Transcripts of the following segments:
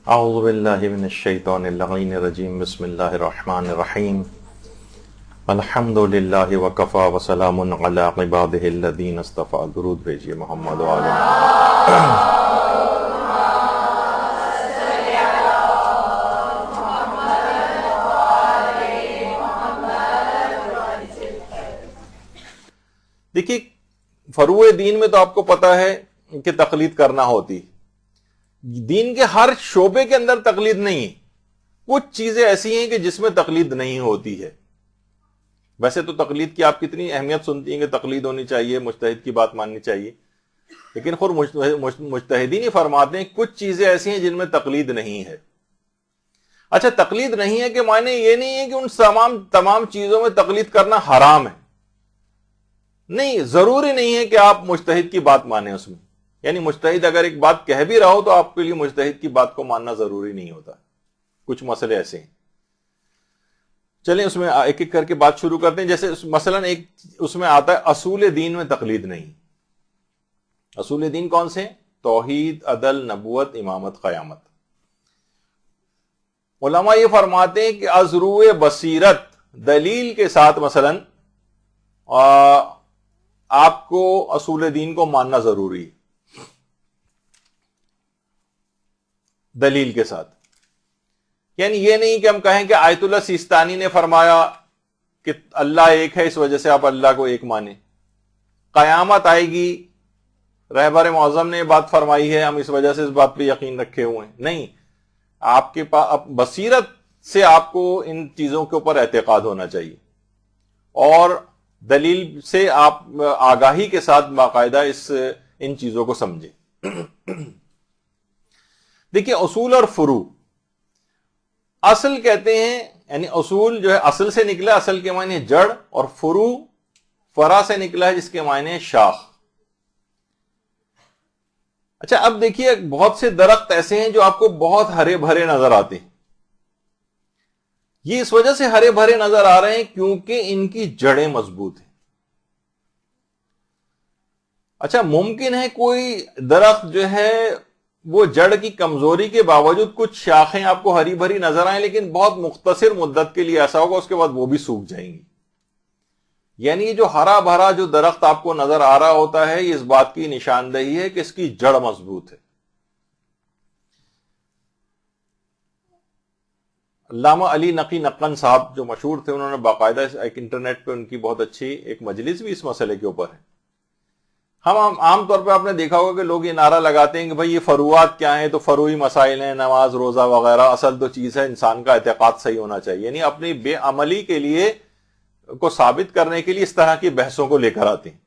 اعوذ باللہ من الشیطان اللعین الرجیم بسم اللہ الرحمن الرحیم الحمد للہ وکفی وسلام علی عبادہ الذین اصطفی. درود بھیجیے محمد وعلی. دیکھیے فروع دین میں تو آپ کو پتا ہے کہ تقلید کرنا ہوتی. دین کے ہر شعبے کے اندر تقلید نہیں ہے. کچھ چیزیں ایسی ہیں کہ جس میں تقلید نہیں ہوتی ہے. ویسے تو تقلید کی آپ کتنی اہمیت سنتی ہیں کہ تقلید ہونی چاہیے، مجتہد کی بات ماننی چاہیے، لیکن خود مجتہدین ہی فرماتے ہیں کچھ چیزیں ایسی ہیں جن میں تقلید نہیں ہے. اچھا، تقلید نہیں ہے کہ معنی یہ نہیں ہے کہ ان تمام چیزوں میں تقلید کرنا حرام ہے. نہیں، ضروری نہیں ہے کہ آپ مجتہد کی بات مانیں اس میں. یعنی مجتہد اگر ایک بات کہہ بھی رہا ہو تو آپ کے لیے مجتہد کی بات کو ماننا ضروری نہیں ہوتا. کچھ مسئلے ایسے ہیں. چلیں اس میں ایک ایک کر کے بات شروع کرتے ہیں. جیسے مثلا ایک اس میں آتا ہے اصول دین میں تقلید نہیں. اصول دین کون سے؟ توحید، عدل، نبوت، امامت، قیامت. علماء یہ فرماتے ہیں کہ از روئے بصیرت دلیل کے ساتھ مثلا آپ کو اصول دین کو ماننا ضروری ہے. دلیل کے ساتھ. یعنی یہ نہیں کہ ہم کہیں کہ آیت اللہ سیستانی نے فرمایا کہ اللہ ایک ہے، اس وجہ سے آپ اللہ کو ایک مانیں. قیامت آئے گی، رہبر معظم نے بات فرمائی ہے، ہم اس وجہ سے اس بات پہ یقین رکھے ہوئے ہیں. نہیں، آپ کے پاس بصیرت سے آپ کو ان چیزوں کے اوپر اعتقاد ہونا چاہیے اور دلیل سے آپ آگاہی کے ساتھ باقاعدہ ان چیزوں کو سمجھیں. دیکھیے اصول اور فروع. اصل کہتے ہیں، یعنی اصول جو ہے اصل سے نکلا، اصل کے معنی جڑ، اور فروع فرع سے نکلا ہے جس کے معنی شاخ. اچھا، اب دیکھیے بہت سے درخت ایسے ہیں جو آپ کو بہت ہرے بھرے نظر آتے ہیں. یہ اس وجہ سے ہرے بھرے نظر آ رہے ہیں کیونکہ ان کی جڑیں مضبوط ہیں. اچھا، ممکن ہے کوئی درخت جو ہے وہ جڑ کی کمزوری کے باوجود کچھ شاخیں آپ کو ہری بھری نظر آئیں، لیکن بہت مختصر مدت کے لیے ایسا ہوگا، اس کے بعد وہ بھی سوکھ جائیں گی. یعنی یہ جو ہرا بھرا جو درخت آپ کو نظر آ رہا ہوتا ہے، یہ اس بات کی نشاندہی ہے کہ اس کی جڑ مضبوط ہے. علامہ علی نقی نقن صاحب جو مشہور تھے، انہوں نے باقاعدہ ایک انٹرنیٹ پہ ان کی بہت اچھی ایک مجلس بھی اس مسئلے کے اوپر ہے. ہم عام طور پہ آپ نے دیکھا ہوگا کہ لوگ یہ نعرہ لگاتے ہیں کہ بھئی یہ فروعات کیا ہیں، تو فروعی مسائل ہیں، نماز، روزہ وغیرہ. اصل تو چیز ہے انسان کا اعتقاد صحیح ہونا چاہیے. یعنی اپنی بے عملی کے لیے کو ثابت کرنے کے لیے اس طرح کی بحثوں کو لے کر آتے ہیں.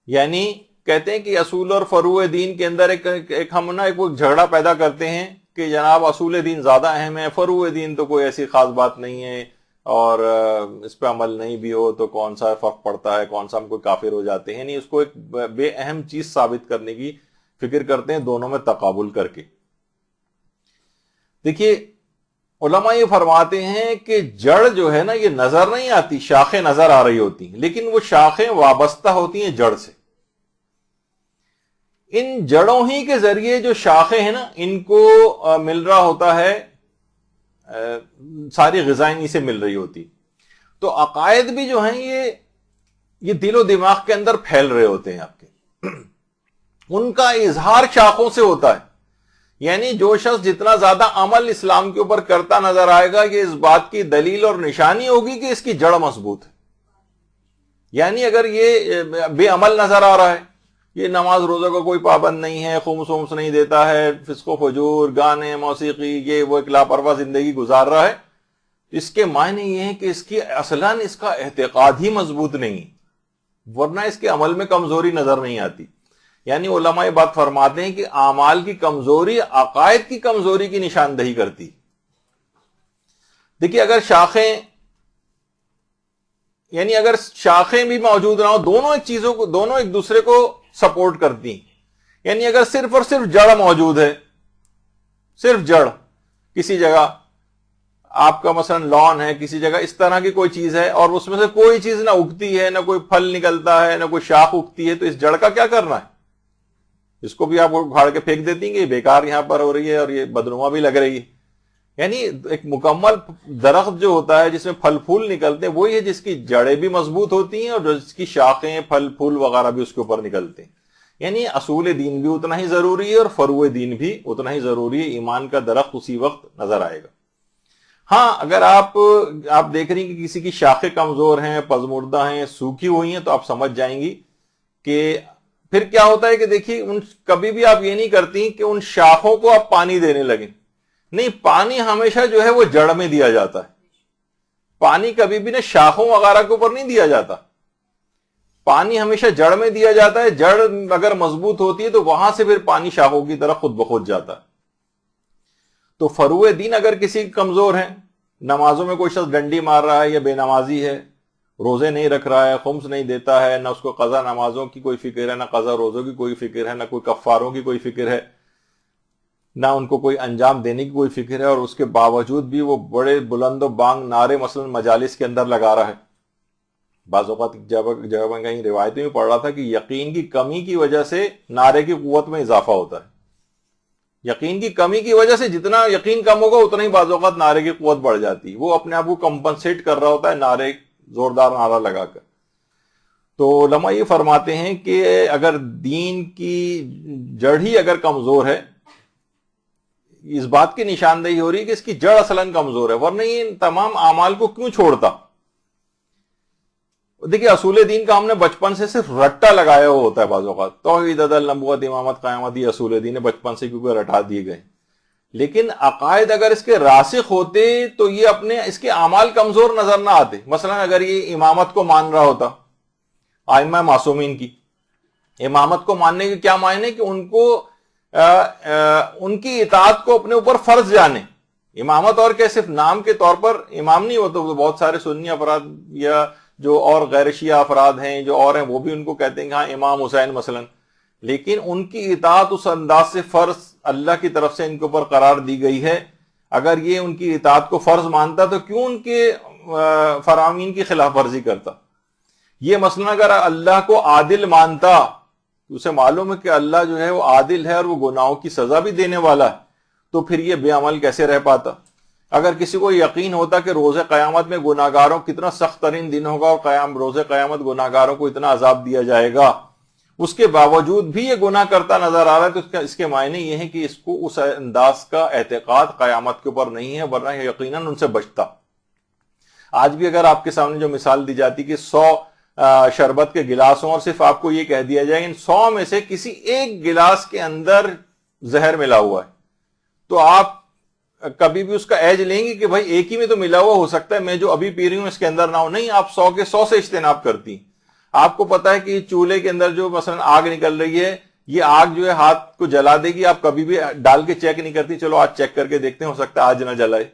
یعنی کہتے ہیں کہ اصول اور فروع دین کے اندر ایک ہم نا ایک جھگڑا پیدا کرتے ہیں کہ جناب اصول دین زیادہ اہم ہے، فروع دین تو کوئی ایسی خاص بات نہیں ہے، اور اس پہ عمل نہیں بھی ہو تو کون سا فرق پڑتا ہے، کون سا ہم کوئی کافر ہو جاتے ہیں. نہیں، اس کو ایک بے اہم چیز ثابت کرنے کی فکر کرتے ہیں، دونوں میں تقابل کر کے. دیکھیے علماء یہ فرماتے ہیں کہ جڑ جو ہے نا یہ نظر نہیں آتی، شاخیں نظر آ رہی ہوتی ہیں، لیکن وہ شاخیں وابستہ ہوتی ہیں جڑ سے. ان جڑوں ہی کے ذریعے جو شاخیں ہیں نا ان کو مل رہا ہوتا ہے، ساری غذائیں انہی سے مل رہی ہوتی. تو عقائد بھی جو ہیں یہ دل و دماغ کے اندر پھیل رہے ہوتے ہیں آپ کے. ان کا اظہار شاخوں سے ہوتا ہے. یعنی جو شخص جتنا زیادہ عمل اسلام کے اوپر کرتا نظر آئے گا، یہ اس بات کی دلیل اور نشانی ہوگی کہ اس کی جڑ مضبوط ہے. یعنی اگر یہ بے عمل نظر آ رہا ہے، یہ نماز روزہ کا کوئی پابند نہیں ہے، خمس ومس نہیں دیتا ہے، فسق و فجور، گانے، موسیقی، یہ وہ ایک لاپرواہ زندگی گزار رہا ہے، اس کے معنی یہ ہے کہ اس کی اصلاً اس کا اعتقاد ہی مضبوط نہیں، ورنہ اس کے عمل میں کمزوری نظر نہیں آتی. یعنی علماء یہ بات فرماتے ہیں کہ اعمال کی کمزوری عقائد کی کمزوری کی نشاندہی کرتی. دیکھیے اگر شاخیں بھی موجود نہ ہو، دونوں ایک دوسرے کو سپورٹ کرتی. یعنی اگر صرف اور صرف جڑ موجود ہے، صرف جڑ کسی جگہ آپ کا مثلا لان ہے، کسی جگہ اس طرح کی کوئی چیز ہے، اور اس میں سے کوئی چیز نہ اگتی ہے، نہ کوئی پھل نکلتا ہے، نہ کوئی شاخ اگتی ہے، تو اس جڑ کا کیا کرنا ہے؟ اس کو بھی آپ اکھاڑ کے پھینک دیتی ہیں کہ بیکار یہاں پر ہو رہی ہے اور یہ بدنما بھی لگ رہی ہے. یعنی ایک مکمل درخت جو ہوتا ہے جس میں پھل پھول نکلتے ہیں وہی ہے جس کی جڑیں بھی مضبوط ہوتی ہیں اور جس کی شاخیں پھل پھول وغیرہ بھی اس کے اوپر نکلتے ہیں. یعنی اصول دین بھی اتنا ہی ضروری ہے اور فروع دین بھی اتنا ہی ضروری ہے. ایمان کا درخت اسی وقت نظر آئے گا. ہاں اگر آپ دیکھ رہی ہیں کہ کسی کی شاخیں کمزور ہیں, پزمردہ ہیں, سوکھی ہوئی ہیں, تو آپ سمجھ جائیں گی کہ پھر کیا ہوتا ہے کہ دیکھیے کبھی بھی آپ یہ نہیں کرتی کہ ان شاخوں کو آپ پانی دینے لگیں. نہیں, پانی ہمیشہ جو ہے وہ جڑ میں دیا جاتا ہے. پانی کبھی بھی نہ شاخوں وغیرہ کے اوپر نہیں دیا جاتا, پانی ہمیشہ جڑ میں دیا جاتا ہے. جڑ اگر مضبوط ہوتی ہے تو وہاں سے پھر پانی شاخوں کی طرف خود بخود جاتا ہے. تو فروع دین اگر کسی کمزور ہے, نمازوں میں کوئی شخص ڈنڈی مار رہا ہے یا بے نمازی ہے, روزے نہیں رکھ رہا ہے, خمس نہیں دیتا ہے, نہ اس کو قضا نمازوں کی کوئی فکر ہے, نہ قضا روزوں کی کوئی فکر ہے, نہ کوئی کفاروں کی کوئی فکر ہے, نہ ان کو کوئی انجام دینے کی کوئی فکر ہے, اور اس کے باوجود بھی وہ بڑے بلند و بانگ نعرے مثلا مجالس کے اندر لگا رہا ہے. بعض اوقات جب میں کہیں روایتیں میں پڑھ رہا تھا کہ یقین کی کمی کی وجہ سے نعرے کی قوت میں اضافہ ہوتا ہے. یقین کی کمی کی وجہ سے جتنا یقین کم ہوگا اتنا ہی بعض اوقات نعرے کی قوت بڑھ جاتی ہے. وہ اپنے آپ کو کمپنسیٹ کر رہا ہوتا ہے نعرے, زوردار نعرہ لگا کر. تو علماء یہ فرماتے ہیں کہ اگر دین کی جڑ ہی اگر کمزور ہے, اس بات کی نشاندہی ہو رہی ہے کہ اس کی جڑ اصلاً کمزور ہے, ورنہ یہ تمام اعمال کو کیوں چھوڑتا. دیکھیے اصول دین کا ہم نے بچپن سے صرف رٹا لگایا ہوا ہوتا ہے. بعض اوقات توحید, عدل, نبوت, امامت, قیامت, یہ اصول دین بچپن سے کیونکہ رٹا دیے گئے. لیکن عقائد اگر اس کے راسخ ہوتے تو یہ اپنے اس کے اعمال کمزور نظر نہ آتے. مثلا اگر یہ امامت کو مان رہا ہوتا, ائمہ معصومین کی امامت کو ماننے کے کیا معنی کہ ان کو ان کی اطاعت کو اپنے اوپر فرض جانے. امامت اور کیا صرف نام کے طور پر امام نہیں ہوتا, بہت سارے سنی افراد یا جو اور غیر شیعہ افراد ہیں جو اور ہیں وہ بھی ان کو کہتے ہیں کہ ہاں امام حسین مثلا, لیکن ان کی اطاعت اس انداز سے فرض اللہ کی طرف سے ان کے اوپر قرار دی گئی ہے. اگر یہ ان کی اطاعت کو فرض مانتا تو کیوں ان کے فرامین کی خلاف ورزی کرتا. یہ مثلا اگر اللہ کو عادل مانتا, اسے معلوم ہے کہ اللہ جو ہے وہ عادل ہے اور وہ گناہوں کی سزا بھی دینے والا ہے, تو پھر یہ بے عمل کیسے رہ پاتا. اگر کسی کو یقین ہوتا کہ روز قیامت میں گناہگاروں کتنا سخت ترین دن ہوگا اور روز قیامت گناہگاروں کو اتنا عذاب دیا جائے گا, اس کے باوجود بھی یہ گناہ کرتا نظر آ رہا ہے, تو اس کے معنی یہ ہے کہ اس کو اس انداز کا اعتقاد قیامت کے اوپر نہیں ہے, ورنہ یقیناً ان سے بچتا. آج بھی اگر آپ کے سامنے جو مثال دی جاتی کہ 100 شربت کے گلاس ہوں اور صرف آپ کو یہ کہہ دیا جائے ان 100 میں سے کسی ایک گلاس کے اندر زہر ملا ہوا ہے, تو آپ کبھی بھی اس کا ایج لیں گے کہ بھائی ایک ہی میں تو ملا ہوا, ہو سکتا ہے میں جو ابھی پی رہی ہوں اس کے اندر نہ ہو. نہیں, آپ 100 کے 100 سے اجتناب کرتی. آپ کو پتا ہے کہ چولہے کے اندر جو مثلا آگ نکل رہی ہے, یہ آگ جو ہے ہاتھ کو جلا دے گی, آپ کبھی بھی ڈال کے چیک نہیں کرتی چلو آج چیک کر کے دیکھتے ہیں ہو سکتا ہے آج نہ جلائے.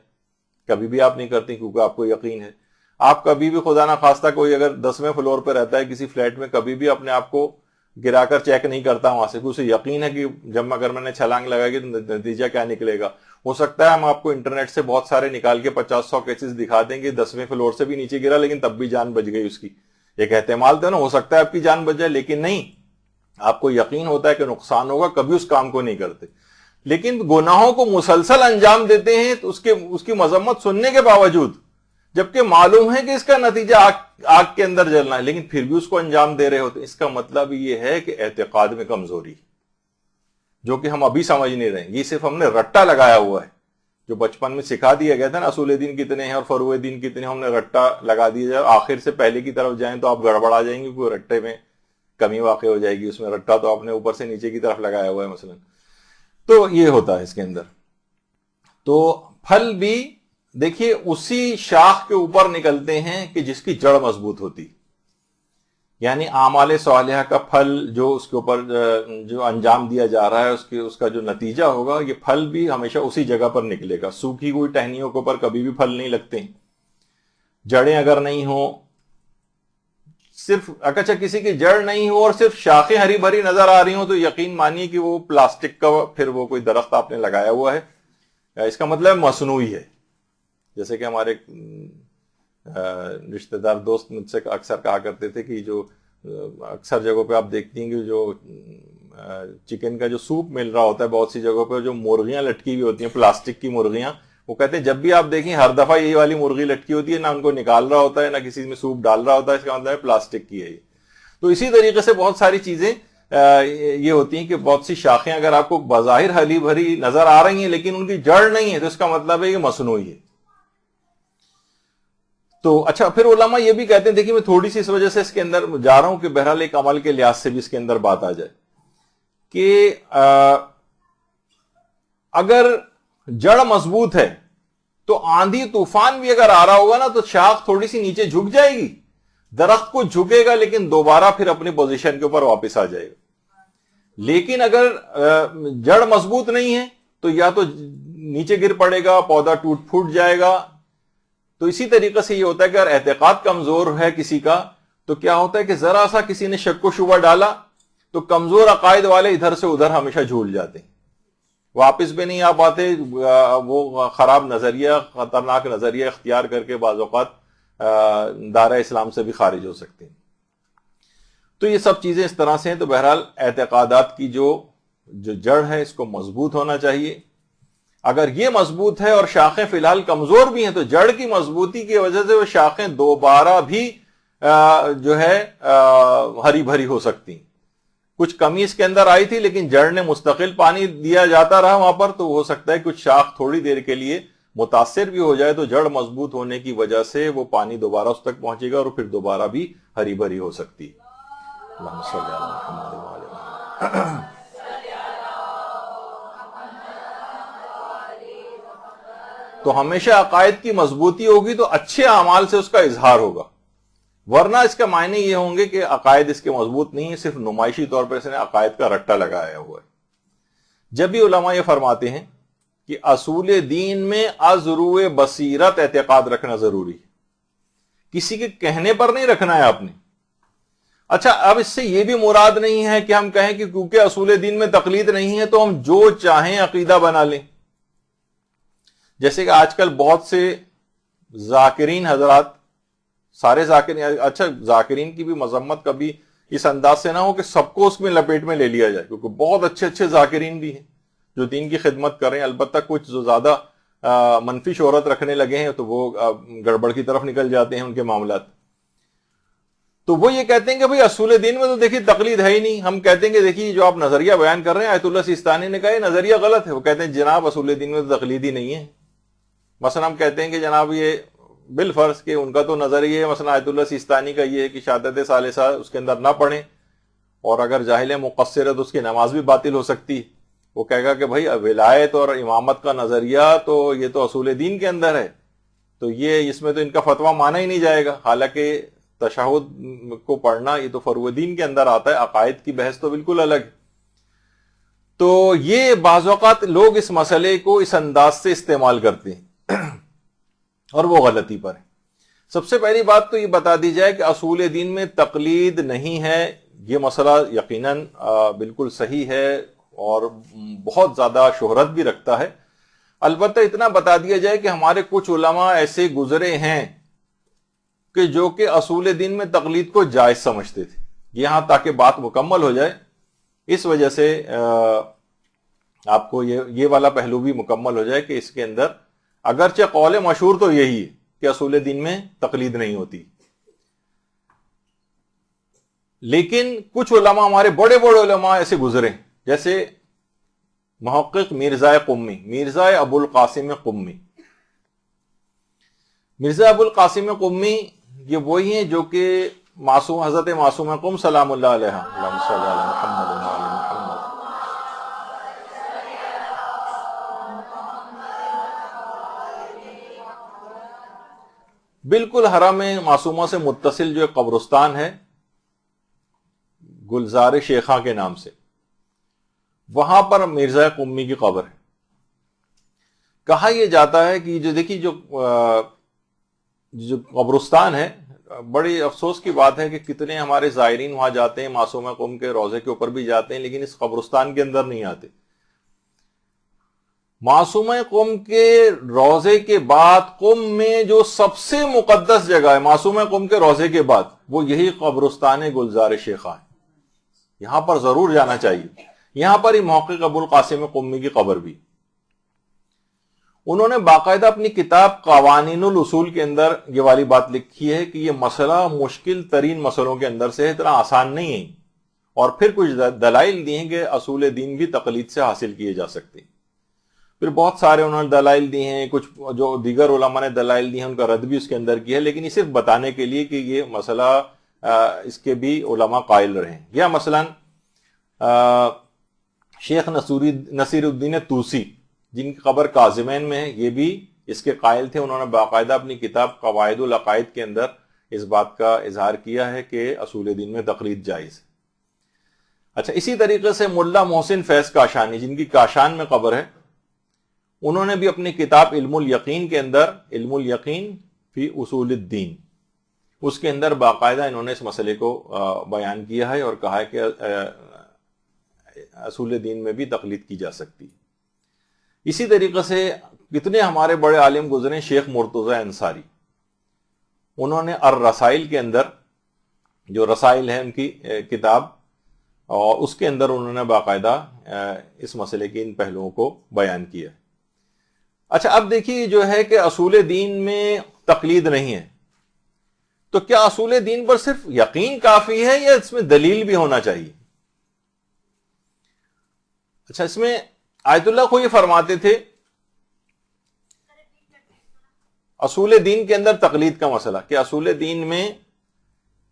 کبھی بھی آپ نہیں کرتی کیونکہ آپ کو یقین ہے. آپ کبھی بھی خدا نہ خواستہ کوئی اگر 10ویں فلور پہ رہتا ہے کسی فلیٹ میں, کبھی بھی اپنے آپ کو گرا کر چیک نہیں کرتا وہاں سے, اسے یقین ہے کہ جب اگر میں نے چھلانگ لگائی گی تو نتیجہ کیا نکلے گا. ہو سکتا ہے ہم آپ کو انٹرنیٹ سے بہت سارے نکال کے 50-100 کیسز دکھا دیں گے 10ویں فلور سے بھی نیچے گرا لیکن تب بھی جان بچ گئی اس کی. ایک احتمال تو نا, ہو سکتا ہے آپ کی جان بچ جائے, لیکن نہیں, آپ کو یقین ہوتا ہے کہ نقصان ہوگا, کبھی اس کام کو نہیں کرتے. لیکن گناہوں کو مسلسل انجام دیتے ہیں تو اس کی مذمت سننے کے باوجود, جبکہ معلوم ہے کہ اس کا نتیجہ آگ کے اندر جلنا ہے, لیکن پھر بھی اس کو انجام دے رہے ہوتے. اس کا مطلب یہ ہے کہ اعتقاد میں کمزوری, جو کہ ہم ابھی سمجھ نہیں رہے. یہ صرف ہم نے رٹا لگایا ہوا ہے, جو بچپن میں سکھا دیا گیا تھا نا اصول دین کتنے ہیں اور فروع دین کتنے ہیں, ہم نے رٹا لگا دیا جائے. آخر سے پہلے کی طرف جائیں تو آپ گڑبڑا جائیں گے, کوئی رٹے میں کمی واقع ہو جائے گی. اس میں رٹا تو آپ نے اوپر سے نیچے کی طرف لگایا ہوا ہے مثلا. تو یہ ہوتا ہے اس کے اندر. تو پھل بھی دیکھیے اسی شاخ کے اوپر نکلتے ہیں کہ جس کی جڑ مضبوط ہوتی. یعنی اعمال صالحہ کا پھل جو اس کے اوپر جو انجام دیا جا رہا ہے اس کا جو نتیجہ ہوگا, یہ پھل بھی ہمیشہ اسی جگہ پر نکلے گا. سوکھی ہوئی ٹہنیوں کے اوپر کبھی بھی پھل نہیں لگتے ہیں. جڑیں اگر نہیں ہوں, صرف اچھا کسی کی جڑ نہیں ہو اور صرف شاخیں ہری بھری نظر آ رہی ہوں, تو یقین مانیے کہ وہ پلاسٹک کا پھر وہ کوئی درخت آپ نے لگایا ہوا ہے. اس کا مطلب مصنوعی ہے. جیسے کہ ہمارے رشتہ دار دوست مجھ سے اکثر کہا کرتے تھے کہ جو اکثر جگہوں پہ آپ دیکھتی ہیں کہ جو چکن کا جو سوپ مل رہا ہوتا ہے بہت سی جگہوں پہ جو مرغیاں لٹکی ہوئی ہوتی ہیں پلاسٹک کی مرغیاں, وہ کہتے ہیں جب بھی آپ دیکھیں ہر دفعہ یہی والی مرغی لٹکی ہوتی ہے, نہ ان کو نکال رہا ہوتا ہے نہ کسی میں سوپ ڈال رہا ہوتا ہے, اس کا مطلب ہے پلاسٹک کی ہے یہ. تو اسی طریقے سے بہت ساری چیزیں یہ ہوتی ہیں کہ بہت سی شاخیں اگر آپ کو بظاہر ہری بھری نظر آ رہی ہیں لیکن ان کی جڑ نہیں ہے تو اس کا مطلب ہے یہ مصنوعی ہے. تو اچھا, پھر علماء یہ بھی کہتے ہیں, دیکھیے میں تھوڑی سی اس وجہ سے اس کے اندر جا رہا ہوں کہ بہرحال ایک عمل کے لحاظ سے بھی اس کے اندر بات آ جائے کہ اگر جڑ مضبوط ہے تو آندھی طوفان بھی اگر آ رہا ہوگا نا تو شاخ تھوڑی سی نیچے جھک جائے گی, درخت کو جھکے گا لیکن دوبارہ پھر اپنی پوزیشن کے اوپر واپس آ جائے گا. لیکن اگر جڑ مضبوط نہیں ہے تو یا تو نیچے گر پڑے گا, پودا ٹوٹ پھوٹ جائے گا. تو اسی طریقے سے یہ ہوتا ہے کہ اگر اعتقاد کمزور ہے کسی کا تو کیا ہوتا ہے کہ ذرا سا کسی نے شک و شبہ ڈالا تو کمزور عقائد والے ادھر سے ادھر ہمیشہ جھول جاتے ہیں, واپس بھی نہیں آ پاتے, وہ خراب نظریہ, خطرناک نظریہ اختیار کر کے بعض اوقات دائرہ اسلام سے بھی خارج ہو سکتے ہیں. تو یہ سب چیزیں اس طرح سے ہیں. تو بہرحال اعتقادات کی جو جڑ ہے اس کو مضبوط ہونا چاہیے. اگر یہ مضبوط ہے اور شاخیں فی الحال کمزور بھی ہیں تو جڑ کی مضبوطی کی وجہ سے وہ شاخیں دوبارہ بھی جو ہے ہری بھری ہو سکتی ہیں. کچھ کمی اس کے اندر آئی تھی لیکن جڑ نے مستقل پانی دیا جاتا رہا وہاں پر, تو ہو سکتا ہے کچھ شاخ تھوڑی دیر کے لیے متاثر بھی ہو جائے تو جڑ مضبوط ہونے کی وجہ سے وہ پانی دوبارہ اس تک پہنچے گا اور پھر دوبارہ بھی ہری بھری ہو سکتی. اللہم صلی علی محمد وعلی آلہ. تو ہمیشہ عقائد کی مضبوطی ہوگی تو اچھے اعمال سے اس کا اظہار ہوگا, ورنہ اس کا معنی یہ ہوں گے کہ عقائد اس کے مضبوط نہیں ہے, صرف نمائشی طور پر اس نے عقائد کا رٹا لگایا ہوا ہے. جب بھی علماء یہ فرماتے ہیں کہ اصول دین میں از روئے بصیرت اعتقاد رکھنا ضروری ہے, کسی کے کہنے پر نہیں رکھنا ہے آپ نے. اچھا, اب اس سے یہ بھی مراد نہیں ہے کہ ہم کہیں کہ کیونکہ اصول دین میں تقلید نہیں ہے تو ہم جو چاہیں عقیدہ بنا لیں. جیسے کہ آج کل بہت سے ذاکرین حضرات, سارے ذاکرین, اچھا ذاکرین کی بھی مذمت کبھی اس انداز سے نہ ہو کہ سب کو اس میں لپیٹ میں لے لیا جائے, کیونکہ بہت اچھے اچھے ذاکرین بھی ہیں جو دین کی خدمت کر رہے ہیں. البتہ کچھ جو زیادہ منفی شہرت رکھنے لگے ہیں تو وہ گڑبڑ کی طرف نکل جاتے ہیں ان کے معاملات. تو وہ یہ کہتے ہیں کہ بھئی اصول دین میں تو دیکھیے تقلید ہے ہی نہیں. ہم کہتے ہیں کہ دیکھیے جو آپ نظریہ بیان کر رہے ہیں آیت اللہ سیستانی نے کہا یہ نظریہ غلط ہے. وہ کہتے ہیں جناب اصول دین میں تو تقلید ہی نہیں ہے. مثلا ہم کہتے ہیں کہ جناب یہ بالفرض کہ ان کا تو نظر یہ ہے, مثلا آیت اللہ سیستانی کا یہ ہے کہ شہادت ثالثہ اس کے اندر نہ پڑھیں, اور اگر جاہل مقصر ہے تو اس کی نماز بھی باطل ہو سکتی. وہ کہے گا کہ بھائی ولایت اور امامت کا نظریہ تو یہ تو اصول دین کے اندر ہے, تو یہ اس میں تو ان کا فتویٰ مانا ہی نہیں جائے گا. حالانکہ تشہد کو پڑھنا یہ تو فروع دین کے اندر آتا ہے, عقائد کی بحث تو بالکل الگ ہے. تو یہ بعض اوقات لوگ اس مسئلے کو اس انداز سے استعمال کرتے ہیں اور وہ غلطی پر ہے. سب سے پہلی بات تو یہ بتا دی جائے کہ اصول دین میں تقلید نہیں ہے. یہ مسئلہ یقیناً بالکل صحیح ہے اور بہت زیادہ شہرت بھی رکھتا ہے. البتہ اتنا بتا دیا جائے کہ ہمارے کچھ علماء ایسے گزرے ہیں کہ جو کہ اصول دین میں تقلید کو جائز سمجھتے تھے. یہاں تاکہ بات مکمل ہو جائے اس وجہ سے آپ کو یہ والا پہلو بھی مکمل ہو جائے کہ اس کے اندر اگرچہ قول مشہور تو یہی ہے کہ اصول دین میں تقلید نہیں ہوتی, لیکن کچھ علماء ہمارے بڑے بڑے علماء ایسے گزرے جیسے محقق مرزا قمی, مرزا ابو القاسم قمی. مرزا ابو القاسم قمی یہ وہی ہیں جو کہ معصوم حضرت معصوم قم سلام اللہ علیہ اللہم صلی علی محمد وعلی محمد بالکل حرم معصومہ سے متصل جو قبرستان ہے گلزار شیخاں کے نام سے, وہاں پر مرزا قمی کی قبر ہے. کہا یہ جاتا ہے کہ جو دیکھیے جو قبرستان ہے, بڑی افسوس کی بات ہے کہ کتنے ہمارے زائرین وہاں جاتے ہیں, معصومہ قم کے روضے کے اوپر بھی جاتے ہیں, لیکن اس قبرستان کے اندر نہیں آتے. معصومہ قم کے روضے کے بعد قم میں جو سب سے مقدس جگہ ہے معصومہ قم کے روضے کے بعد وہ یہی قبرستان گلزار شیخاں ہے. یہاں پر ضرور جانا چاہیے. یہاں پر ہی محقق ابو القاسم قمی کی قبر بھی. انہوں نے باقاعدہ اپنی کتاب قوانین الاصول کے اندر یہ والی بات لکھی ہے کہ یہ مسئلہ مشکل ترین مسئلوں کے اندر سے ہے، اتنا آسان نہیں ہے. اور پھر کچھ دلائل دی ہیں کہ اصول دین بھی تقلید سے حاصل کیے جا سکتے ہیں. پھر بہت سارے انہوں نے دلائل دی ہیں، کچھ جو دیگر علماء نے دلائل دی ہیں ان کا رد بھی اس کے اندر کیا ہے، لیکن یہ صرف بتانے کے لیے کہ یہ مسئلہ اس کے بھی علماء قائل رہے ہیں. یا مثلا شیخ نصیر الدین طوسی جن کی قبر کاظمین میں ہے، یہ بھی اس کے قائل تھے. انہوں نے باقاعدہ اپنی کتاب قواعد العقائد کے اندر اس بات کا اظہار کیا ہے کہ اصول دین میں تقلید جائز ہے. اچھا، اسی طریقے سے ملا محسن فیض کاشانی جن کی کاشان میں قبر ہے، انہوں نے بھی اپنی کتاب علم الیقین کے اندر، علم الیقین فی اصول الدین، اس کے اندر باقاعدہ انہوں نے اس مسئلے کو بیان کیا ہے اور کہا ہے کہ اصول دین میں بھی تقلید کی جا سکتی ہے. اسی طریقے سے کتنے ہمارے بڑے عالم گزرے، شیخ مرتضی انصاری، انہوں نے الرسائل کے اندر، جو رسائل ہے ان کی کتاب، اور اس کے اندر انہوں نے باقاعدہ اس مسئلے کے ان پہلوؤں کو بیان کیا. اچھا، اب دیکھیے جو ہے کہ اصول دین میں تقلید نہیں ہے، تو کیا اصول دین پر صرف یقین کافی ہے یا اس میں دلیل بھی ہونا چاہیے؟ اچھا، اس میں آیت اللہ کو یہ فرماتے تھے اصول دین کے اندر تقلید کا مسئلہ کہ اصول دین میں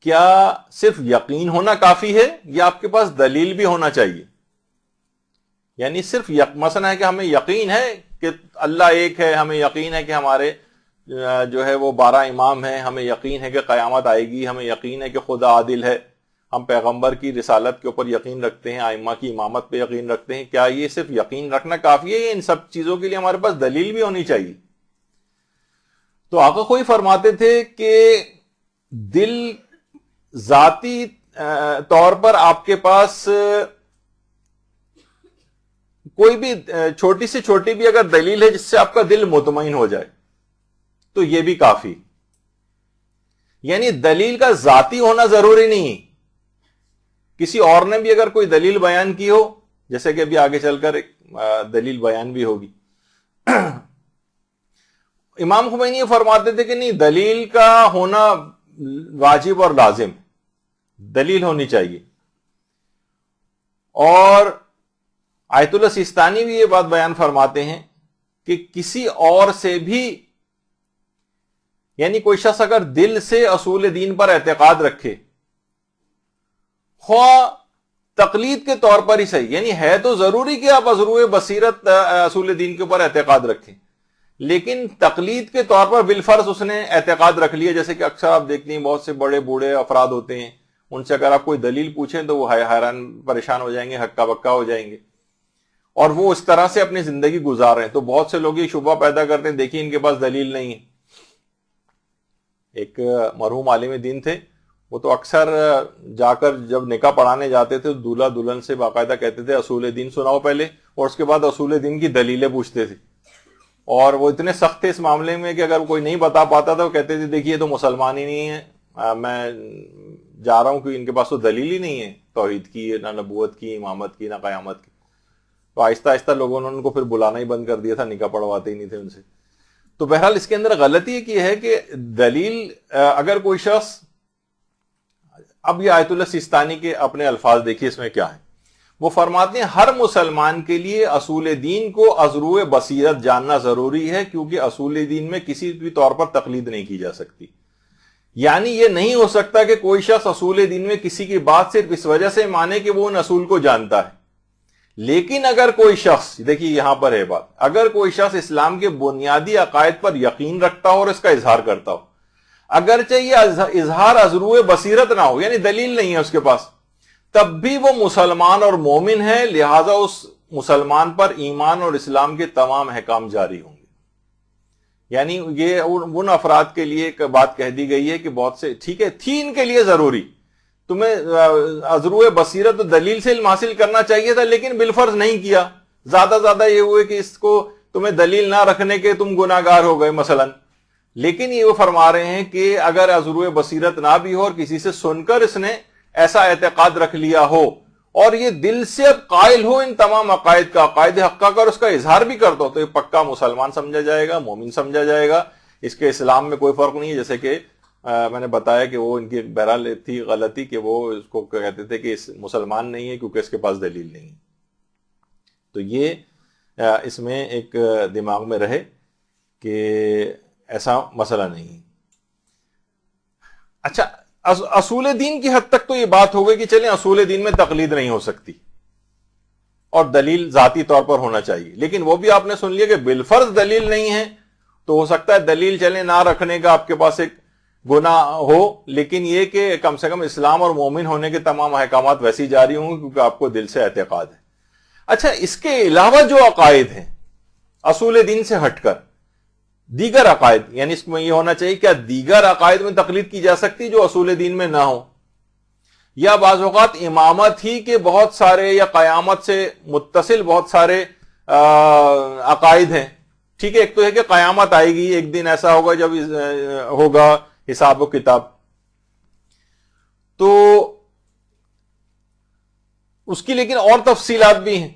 کیا صرف یقین ہونا کافی ہے یا آپ کے پاس دلیل بھی ہونا چاہیے؟ یعنی صرف مسئلہ ہے کہ ہمیں یقین ہے کہ اللہ ایک ہے، ہمیں یقین ہے کہ ہمارے جو ہے وہ 12 امام ہیں، ہمیں یقین ہے کہ قیامت آئے گی، ہمیں یقین ہے کہ خدا عادل ہے، ہم پیغمبر کی رسالت کے اوپر یقین رکھتے ہیں، ائمہ کی امامت پہ یقین رکھتے ہیں. کیا یہ صرف یقین رکھنا کافی ہے یا ان سب چیزوں کے لیے ہمارے پاس دلیل بھی ہونی چاہیے؟ تو آقا کوئی فرماتے تھے کہ دل ذاتی طور پر آپ کے پاس کوئی بھی چھوٹی سے چھوٹی بھی اگر دلیل ہے جس سے آپ کا دل مطمئن ہو جائے تو یہ بھی کافی. یعنی دلیل کا ذاتی ہونا ضروری نہیں، کسی اور نے بھی اگر کوئی دلیل بیان کی ہو، جیسے کہ ابھی آگے چل کر ایک دلیل بیان بھی ہوگی. امام خمینی یہ فرماتے تھے کہ نہیں، دلیل کا ہونا واجب اور لازم، دلیل ہونی چاہیے. اور آیت اللہ سیستانی بھی یہ بات بیان فرماتے ہیں کہ کسی اور سے بھی، یعنی کوئی شخص اگر دل سے اصول دین پر اعتقاد رکھے، خواہ تقلید کے طور پر ہی صحیح، یعنی ہے تو ضروری کہ آپ ازروع بصیرت اصول دین کے اوپر اعتقاد رکھیں، لیکن تقلید کے طور پر بالفرض اس نے اعتقاد رکھ لیا. جیسے کہ اکثر آپ دیکھتے ہیں بہت سے بڑے بوڑھے افراد ہوتے ہیں، ان سے اگر آپ کوئی دلیل پوچھیں تو وہ حیران پریشان ہو جائیں گے، ہکا بکا ہو جائیں گے، اور وہ اس طرح سے اپنی زندگی گزار رہے ہیں. تو بہت سے لوگ یہ شبہ پیدا کرتے ہیں، دیکھیے ان کے پاس دلیل نہیں ہے. ایک مرحوم عالم دین تھے، وہ تو اکثر جا کر جب نکاح پڑھانے جاتے تھے دولہا دلہن سے باقاعدہ کہتے تھے اصول دین سناؤ پہلے، اور اس کے بعد اصول دین کی دلیلیں پوچھتے تھے. اور وہ اتنے سخت تھے اس معاملے میں کہ اگر کوئی نہیں بتا پاتا تھا وہ کہتے تھے دیکھیے تو مسلمان ہی نہیں ہے، میں جا رہا ہوں کہ ان کے پاس تو دلیل ہی نہیں ہے توحید کی، نہ نبوت کی، امامت کی، نہ قیامت کی. تو آہستہ آہستہ لوگوں نے ان کو پھر بلانا ہی بند کر دیا تھا، نکاح پڑھواتے ہی نہیں تھے ان سے. تو بہرحال اس کے اندر غلطی یہ ہے کہ دلیل اگر کوئی شخص، اب یہ آیت اللہ سیستانی کے اپنے الفاظ دیکھیے اس میں کیا ہے. وہ فرماتے ہیں ہر مسلمان کے لیے اصول دین کو ازروع بصیرت جاننا ضروری ہے، کیونکہ اصول دین میں کسی بھی طور پر تقلید نہیں کی جا سکتی. یعنی یہ نہیں ہو سکتا کہ کوئی شخص اصول دین میں کسی کی بات صرف اس وجہ سے مانے کہ وہ ان اصول کو جانتا ہے. لیکن اگر کوئی شخص، دیکھیے یہاں پر ہے بات، اگر کوئی شخص اسلام کے بنیادی عقائد پر یقین رکھتا ہو اور اس کا اظہار کرتا ہو، اگرچہ یہ اظہار ازروع بصیرت نہ ہو، یعنی دلیل نہیں ہے اس کے پاس، تب بھی وہ مسلمان اور مومن ہے، لہذا اس مسلمان پر ایمان اور اسلام کے تمام احکام جاری ہوں گے. یعنی یہ ان افراد کے لیے ایک بات کہہ دی گئی ہے کہ بہت سے ٹھیک ہے تھی ان کے لیے ضروری، تمہیں ازروع بصیرت و دلیل سے علم حاصل کرنا چاہیے تھا، لیکن بالفرض نہیں کیا. زیادہ یہ ہوئے کہ اس کو تمہیں دلیل نہ رکھنے کے تم گناہگار ہو گئے مثلا. لیکن یہ وہ فرما رہے ہیں کہ اگر ازروع بصیرت نہ بھی ہو اور کسی سے سن کر اس نے ایسا اعتقاد رکھ لیا ہو اور یہ دل سے اب قائل ہو ان تمام عقائد کا، عقائد حقہ کا، اور اس کا اظہار بھی کر دو، تو یہ پکا مسلمان سمجھا جائے گا، مومن سمجھا جائے گا، اس کے اسلام میں کوئی فرق نہیں ہے. جیسے کہ میں نے بتایا کہ وہ ان کی بہرحال تھی غلطی کہ وہ اس کو کہتے تھے کہ اس مسلمان نہیں ہے کیونکہ اس کے پاس دلیل نہیں. تو یہ اس میں ایک دماغ میں رہے کہ ایسا مسئلہ نہیں. اچھا، اصول دین کی حد تک تو یہ بات ہو گئی کہ چلیں اصول دین میں تقلید نہیں ہو سکتی اور دلیل ذاتی طور پر ہونا چاہیے، لیکن وہ بھی آپ نے سن لیا کہ بالفرض دلیل نہیں ہے تو ہو سکتا ہے دلیل چلیں نہ رکھنے کا آپ کے پاس ایک گناہ ہو، لیکن یہ کہ کم سے کم اسلام اور مومن ہونے کے تمام احکامات ویسی جاری ہوں گے کیونکہ آپ کو دل سے اعتقاد ہے. اچھا، اس کے علاوہ جو عقائد ہیں اصول دین سے ہٹ کر دیگر عقائد، یعنی اس میں یہ ہونا چاہیے کہ دیگر عقائد میں تقلید کی جا سکتی جو اصول دین میں نہ ہو، یا بعض اوقات امامت ہی کے بہت سارے یا قیامت سے متصل بہت سارے عقائد ہیں. ٹھیک ہے، ایک تو ہے کہ قیامت آئے گی، ایک دن ایسا ہوگا جب ہوگا حساب و کتاب، تو اس کی لیکن اور تفصیلات بھی ہیں.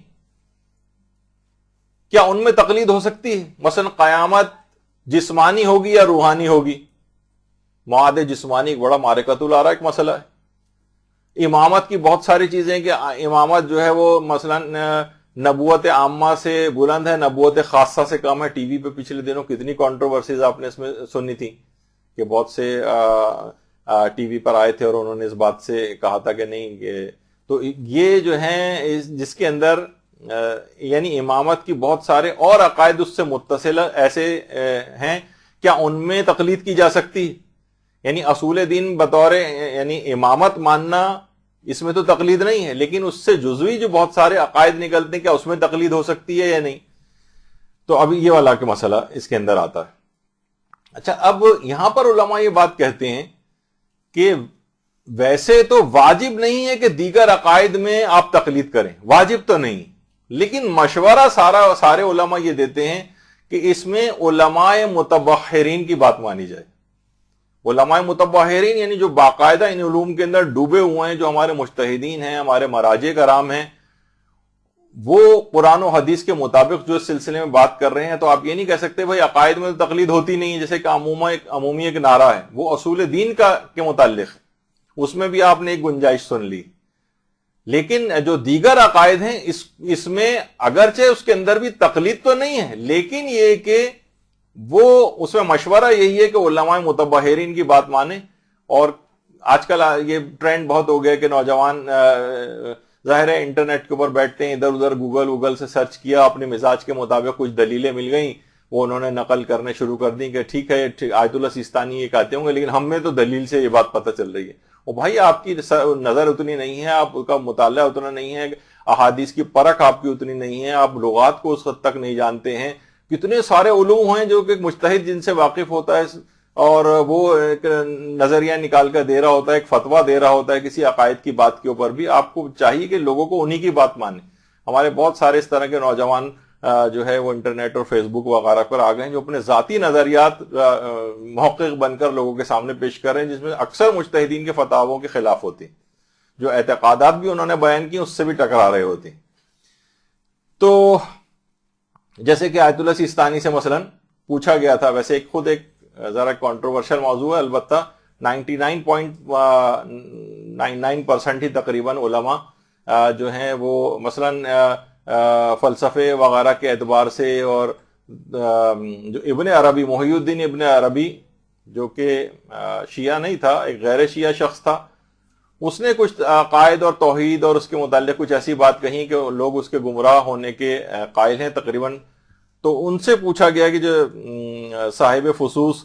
کیا ان میں تقلید ہو سکتی ہے؟ مثلا قیامت جسمانی ہوگی یا روحانی ہوگی؟ معاد جسمانی ایک بڑا معرکۃ الآراء ایک مسئلہ ہے. امامت کی بہت ساری چیزیں کہ امامت جو ہے وہ مثلا نبوت عامہ سے بلند ہے، نبوت خاصہ سے کم ہے. ٹی وی پہ پچھلے دنوں کتنی کنٹروورسیز آپ نے اس میں سنی تھی کہ بہت سے ٹی وی پر آئے تھے اور انہوں نے اس بات سے کہا تھا کہ نہیں تو یہ جو ہیں جس کے اندر یعنی امامت کی بہت سارے اور عقائد اس سے متصل ایسے ہیں، کیا ان میں تقلید کی جا سکتی؟ یعنی اصول دین بطور یعنی امامت ماننا اس میں تو تقلید نہیں ہے، لیکن اس سے جزوی جو بہت سارے عقائد نکلتے ہیں کیا اس میں تقلید ہو سکتی ہے یا نہیں؟ تو ابھی یہ والا کہ مسئلہ اس کے اندر آتا ہے. اچھا، اب یہاں پر علماء یہ بات کہتے ہیں کہ ویسے تو واجب نہیں ہے کہ دیگر عقائد میں آپ تقلید کریں، واجب تو نہیں، لیکن مشورہ سارے علماء یہ دیتے ہیں کہ اس میں علماء متبحرین کی بات مانی جائے. علماء متبحرین یعنی جو باقاعدہ ان علوم کے اندر ڈوبے ہوئے ہیں، جو ہمارے مجتہدین ہیں، ہمارے مراجع کرام ہیں، وہ قرآن و حدیث کے مطابق جو اس سلسلے میں بات کر رہے ہیں. تو آپ یہ نہیں کہہ سکتے بھائی عقائد میں تو تقلید ہوتی نہیں ہے، جیسے کہ عمومی ایک نعرہ ہے وہ اصول دین کے متعلق ہے، اس میں بھی آپ نے ایک گنجائش سن لی. لیکن جو دیگر عقائد ہیں اس میں اگرچہ اس کے اندر بھی تقلید تو نہیں ہے، لیکن یہ کہ وہ اس میں مشورہ یہی ہے کہ علماء متبحرین کی بات مانیں. اور آج کل یہ ٹرینڈ بہت ہو گیا کہ نوجوان ظاہر ہے انٹرنیٹ کے اوپر بیٹھتے ہیں، ادھر ادھر گوگل سے سرچ کیا، اپنے مزاج کے مطابق کچھ دلیلیں مل گئیں، وہ انہوں نے نقل کرنے شروع کر دی کہ ٹھیک ہے آیت اللہ سیستانی یہ کہتے ہوں گے لیکن ہم میں تو دلیل سے یہ بات پتہ چل رہی ہے. اور بھائی آپ کی نظر اتنی نہیں ہے، آپ کا مطالعہ اتنا نہیں ہے، احادیث کی پرکھ آپ کی اتنی نہیں ہے، آپ لغات کو اس حد تک نہیں جانتے ہیں. کتنے سارے علوم ہیں جو کہ مجتہد جن سے واقف ہوتا ہے اور وہ ایک نظریہ نکال کر دے رہا ہوتا ہے، ایک فتویٰ دے رہا ہوتا ہے کسی عقائد کی بات کے اوپر بھی. آپ کو چاہیے کہ لوگوں کو انہی کی بات مانیں. ہمارے بہت سارے اس طرح کے نوجوان جو ہے وہ انٹرنیٹ اور فیس بک وغیرہ پر آ گئے ہیں جو اپنے ذاتی نظریات محقق بن کر لوگوں کے سامنے پیش کر رہے ہیں، جس میں اکثر مجتہدین کے فتاووں کے خلاف ہوتے ہیں، جو اعتقادات بھی انہوں نے بیان کی اس سے بھی ٹکرا رہے ہوتے ہیں. تو جیسے کہ آیت اللہ سیستانی سے مثلا پوچھا گیا تھا، ویسے خود ایک ذرا کنٹروورشل موضوع ہے، البتہ 99.99% ہی تقریباً علماء جو ہیں وہ مثلا فلسفے وغیرہ کے اعتبار سے، اور جو ابن عربی محی الدین ابن عربی جو کہ شیعہ نہیں تھا، ایک غیر شیعہ شخص تھا، اس نے کچھ عقائد اور توحید اور اس کے متعلق کچھ ایسی بات کہی کہ لوگ اس کے گمراہ ہونے کے قائل ہیں تقریباً. تو ان سے پوچھا گیا کہ جو صاحب فصوص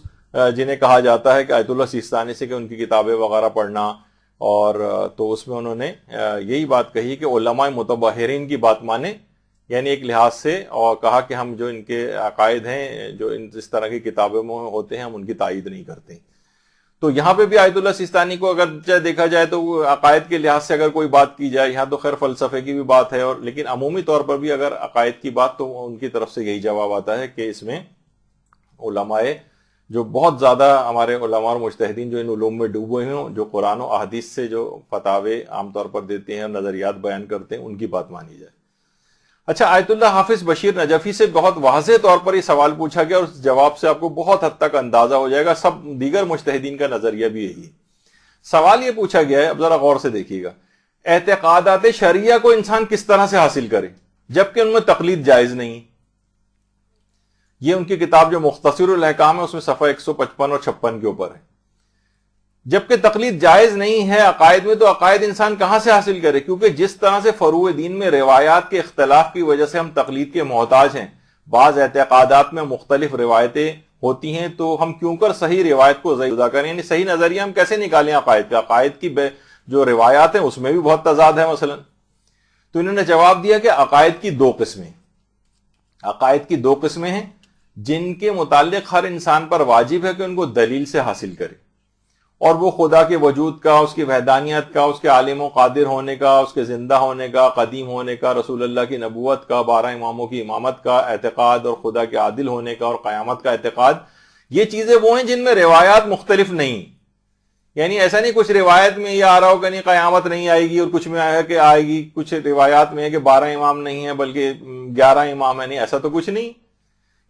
جنہیں کہا جاتا ہے کہ آیت اللہ سیستانی سے کہ ان کی کتابیں وغیرہ پڑھنا، اور تو اس میں انہوں نے یہی بات کہی کہ علماء متبحرین کی بات مانیں، یعنی ایک لحاظ سے، اور کہا کہ ہم جو ان کے عقائد ہیں جو اس طرح کی کتابوں میں ہوتے ہیں ہم ان کی تائید نہیں کرتے. تو یہاں پہ بھی آیت اللہ سیستانی کو اگر دیکھا جائے تو عقائد کے لحاظ سے اگر کوئی بات کی جائے، یہاں تو خیر فلسفے کی بھی بات ہے، اور لیکن عمومی طور پر بھی اگر عقائد کی بات تو ان کی طرف سے یہی جواب آتا ہے کہ اس میں علماء جو بہت زیادہ ہمارے علماء اور مجتہدین جو ان علوم میں ڈوبے ہیں، جو قرآن و احادیث سے جو فتاوے عام طور پر دیتے ہیں اور نظریات بیان کرتے ہیں، ان کی بات مانی جائے۔ اچھا، آیت اللہ حافظ بشیر نجفی سے بہت واضح طور پر یہ سوال پوچھا گیا، اور اس جواب سے آپ کو بہت حد تک اندازہ ہو جائے گا سب دیگر مجتہدین کا نظریہ بھی یہی ہے۔ سوال یہ پوچھا گیا ہے، اب ذرا غور سے دیکھیے گا، اعتقادات شرعیہ کو انسان کس طرح سے حاصل کرے جبکہ ان میں تقلید جائز نہیں؟ یہ ان کی کتاب جو مختصر الاحکام ہے اس میں صفحہ 155 اور 56 کے اوپر ہے۔ جبکہ تقلید جائز نہیں ہے عقائد میں، تو عقائد انسان کہاں سے حاصل کرے؟ کیونکہ جس طرح سے فروع دین میں روایات کے اختلاف کی وجہ سے ہم تقلید کے محتاج ہیں، بعض اعتقادات میں مختلف روایتیں ہوتی ہیں، تو ہم کیوں کر صحیح روایت کو ضائع کریں؟ یعنی صحیح نظریہ ہم کیسے نکالیں عقائد کا؟ عقائد کی جو روایات ہیں اس میں بھی بہت تضاد ہے مثلا۔ تو انہوں نے جواب دیا کہ عقائد کی دو قسمیں، عقائد کی دو قسمیں ہیں جن کے متعلق ہر انسان پر واجب ہے کہ ان کو دلیل سے حاصل کرے، اور وہ خدا کے وجود کا، اس کی وحدانیت کا، اس کے عالم و قادر ہونے کا، اس کے زندہ ہونے کا، قدیم ہونے کا، رسول اللہ کی نبوت کا، 12 اماموں کی امامت کا اعتقاد، اور خدا کے عادل ہونے کا اور قیامت کا اعتقاد۔ یہ چیزیں وہ ہیں جن میں روایات مختلف نہیں، یعنی ایسا نہیں کچھ روایت میں یہ آ رہا ہو کہ نہیں قیامت نہیں آئے گی، اور کچھ میں آیا کہ آئے گی، کچھ روایات میں ہے کہ 12 امام نہیں ہیں بلکہ 11 امام ہیں، نہیں، ایسا تو کچھ نہیں۔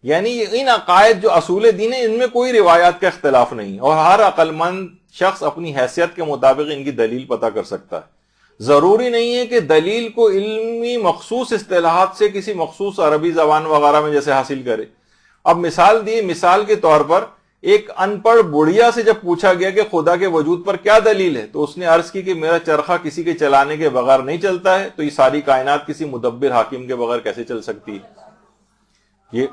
یعنی ان عقائد جو اصول دین ہیں ان میں کوئی روایات کا اختلاف نہیں، اور ہر عقل مند شخص اپنی حیثیت کے مطابق ان کی دلیل پتہ کر سکتا ہے۔ ضروری نہیں ہے کہ دلیل کو علمی مخصوص اصطلاحات سے کسی مخصوص عربی زبان وغیرہ میں جیسے حاصل کرے۔ اب مثال دی، مثال کے طور پر ایک ان پڑھ بڑھیا سے جب پوچھا گیا کہ خدا کے وجود پر کیا دلیل ہے، تو اس نے عرض کی کہ میرا چرخہ کسی کے چلانے کے بغیر نہیں چلتا ہے، تو یہ ساری کائنات کسی مدبر حاکم کے بغیر کیسے چل سکتی ہے؟ یہ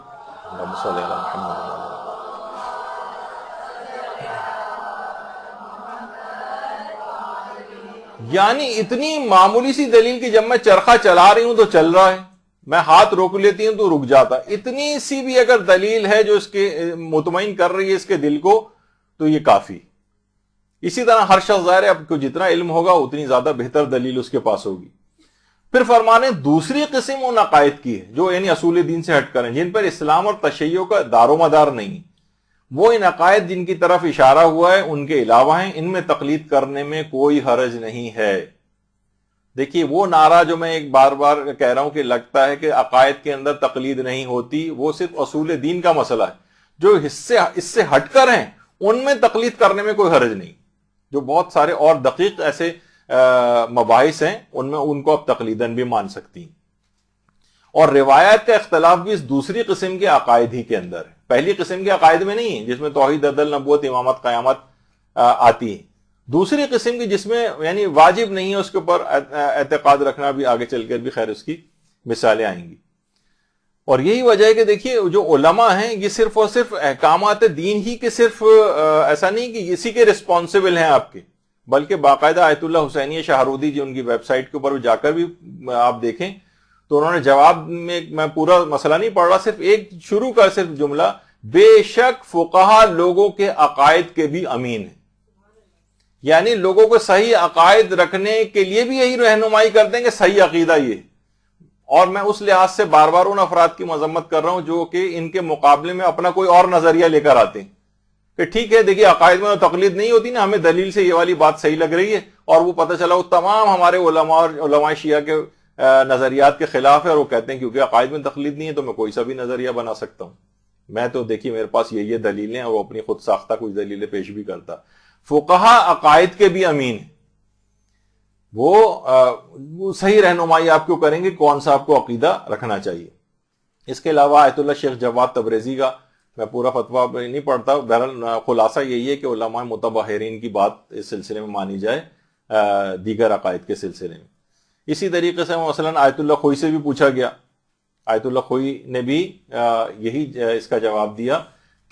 یعنی اتنی معمولی سی دلیل کہ جب میں چرخہ چلا رہی ہوں تو چل رہا ہے، میں ہاتھ روک لیتی ہوں تو رک جاتا ہے، اتنی سی بھی اگر دلیل ہے جو اس کے مطمئن کر رہی ہے اس کے دل کو، تو یہ کافی۔ اسی طرح ہر شخص ظاہر ہے اب کو جتنا علم ہوگا اتنی زیادہ بہتر دلیل اس کے پاس ہوگی۔ پھر فرمانے دوسری قسم ان عقائد کی ہے جو یعنی اصول دین سے ہٹ کر ہیں، جن پر اسلام اور تشیع کا دار و مدار نہیں۔ وہ ان عقائد جن کی طرف اشارہ ہوا ہے ان کے علاوہ ہیں، ان میں تقلید کرنے میں کوئی حرج نہیں ہے۔ دیکھیے وہ نعرہ جو میں ایک بار بار کہہ رہا ہوں کہ لگتا ہے کہ عقائد کے اندر تقلید نہیں ہوتی، وہ صرف اصول دین کا مسئلہ ہے۔ جو اس سے ہٹ کر ہیں ان میں تقلید کرنے میں کوئی حرج نہیں۔ جو بہت سارے اور دقیق ایسے مباحث ہیں ان میں ان کو اب تقلیداً بھی مان سکتی ہیں۔ اور روایت کا اختلاف بھی اس دوسری قسم کے عقائد ہی کے اندر ہے، پہلی قسم کے عقائد میں نہیں ہے جس میں توحید، عدل، نبوت، امامت، قیامت آتی ہے۔ دوسری قسم کی جس میں یعنی واجب نہیں ہے اس کے اوپر اعتقاد رکھنا، بھی آگے چل کر بھی خیر اس کی مثالیں آئیں گی۔ اور یہی وجہ ہے کہ دیکھیے جو علماء ہیں یہ صرف اور صرف احکامات دین ہی کے صرف ایسا نہیں کہ اسی کے رسپانسبل ہیں آپ کے، بلکہ باقاعدہ آیت اللہ حسینیہ شاہرودی جو ان کی ویب سائٹ کے اوپر جا کر بھی آپ دیکھیں تو انہوں نے جواب میں پورا مسئلہ نہیں پڑھ رہا، صرف ایک شروع کا صرف جملہ، بے شک فقہا لوگوں کے عقائد کے بھی امین ہیں، یعنی لوگوں کو صحیح عقائد رکھنے کے لیے بھی یہی رہنمائی کرتے ہیں کہ صحیح عقیدہ یہ۔ اور میں اس لحاظ سے بار بار ان افراد کی مذمت کر رہا ہوں جو کہ ان کے مقابلے میں اپنا کوئی اور نظریہ لے کر آتے ہیں کہ ٹھیک ہے دیکھیے عقائد میں تقلید نہیں ہوتی نا، ہمیں دلیل سے یہ والی بات صحیح لگ رہی ہے، اور وہ پتہ چلا وہ تمام ہمارے علماء اور علماء شیعہ کے نظریات کے خلاف ہے، اور وہ کہتے ہیں کیونکہ عقائد میں تقلید نہیں ہے تو میں کوئی سا بھی نظریہ بنا سکتا ہوں۔ میں تو دیکھیے میرے پاس یہ دلیلیں ہیں، اور وہ اپنی خود ساختہ کچھ دلیلیں پیش بھی کرتا۔ فقہا عقائد کے بھی امین ہیں، وہ صحیح رہنمائی آپ کو کریں گے کون سا آپ کو عقیدہ رکھنا چاہیے۔ اس کے علاوہ آیت اللہ شیخ جواد تبریزی کا میں پورا فتویٰ نہیں پڑھتا، بہرحال خلاصہ یہی ہے کہ علماء متبحرین کی بات اس سلسلے میں مانی جائے دیگر عقائد کے سلسلے میں۔ اسی طریقے سے مثلا آیت اللہ خوئی سے بھی پوچھا گیا، آیت اللہ خوئی نے بھی یہی اس کا جواب دیا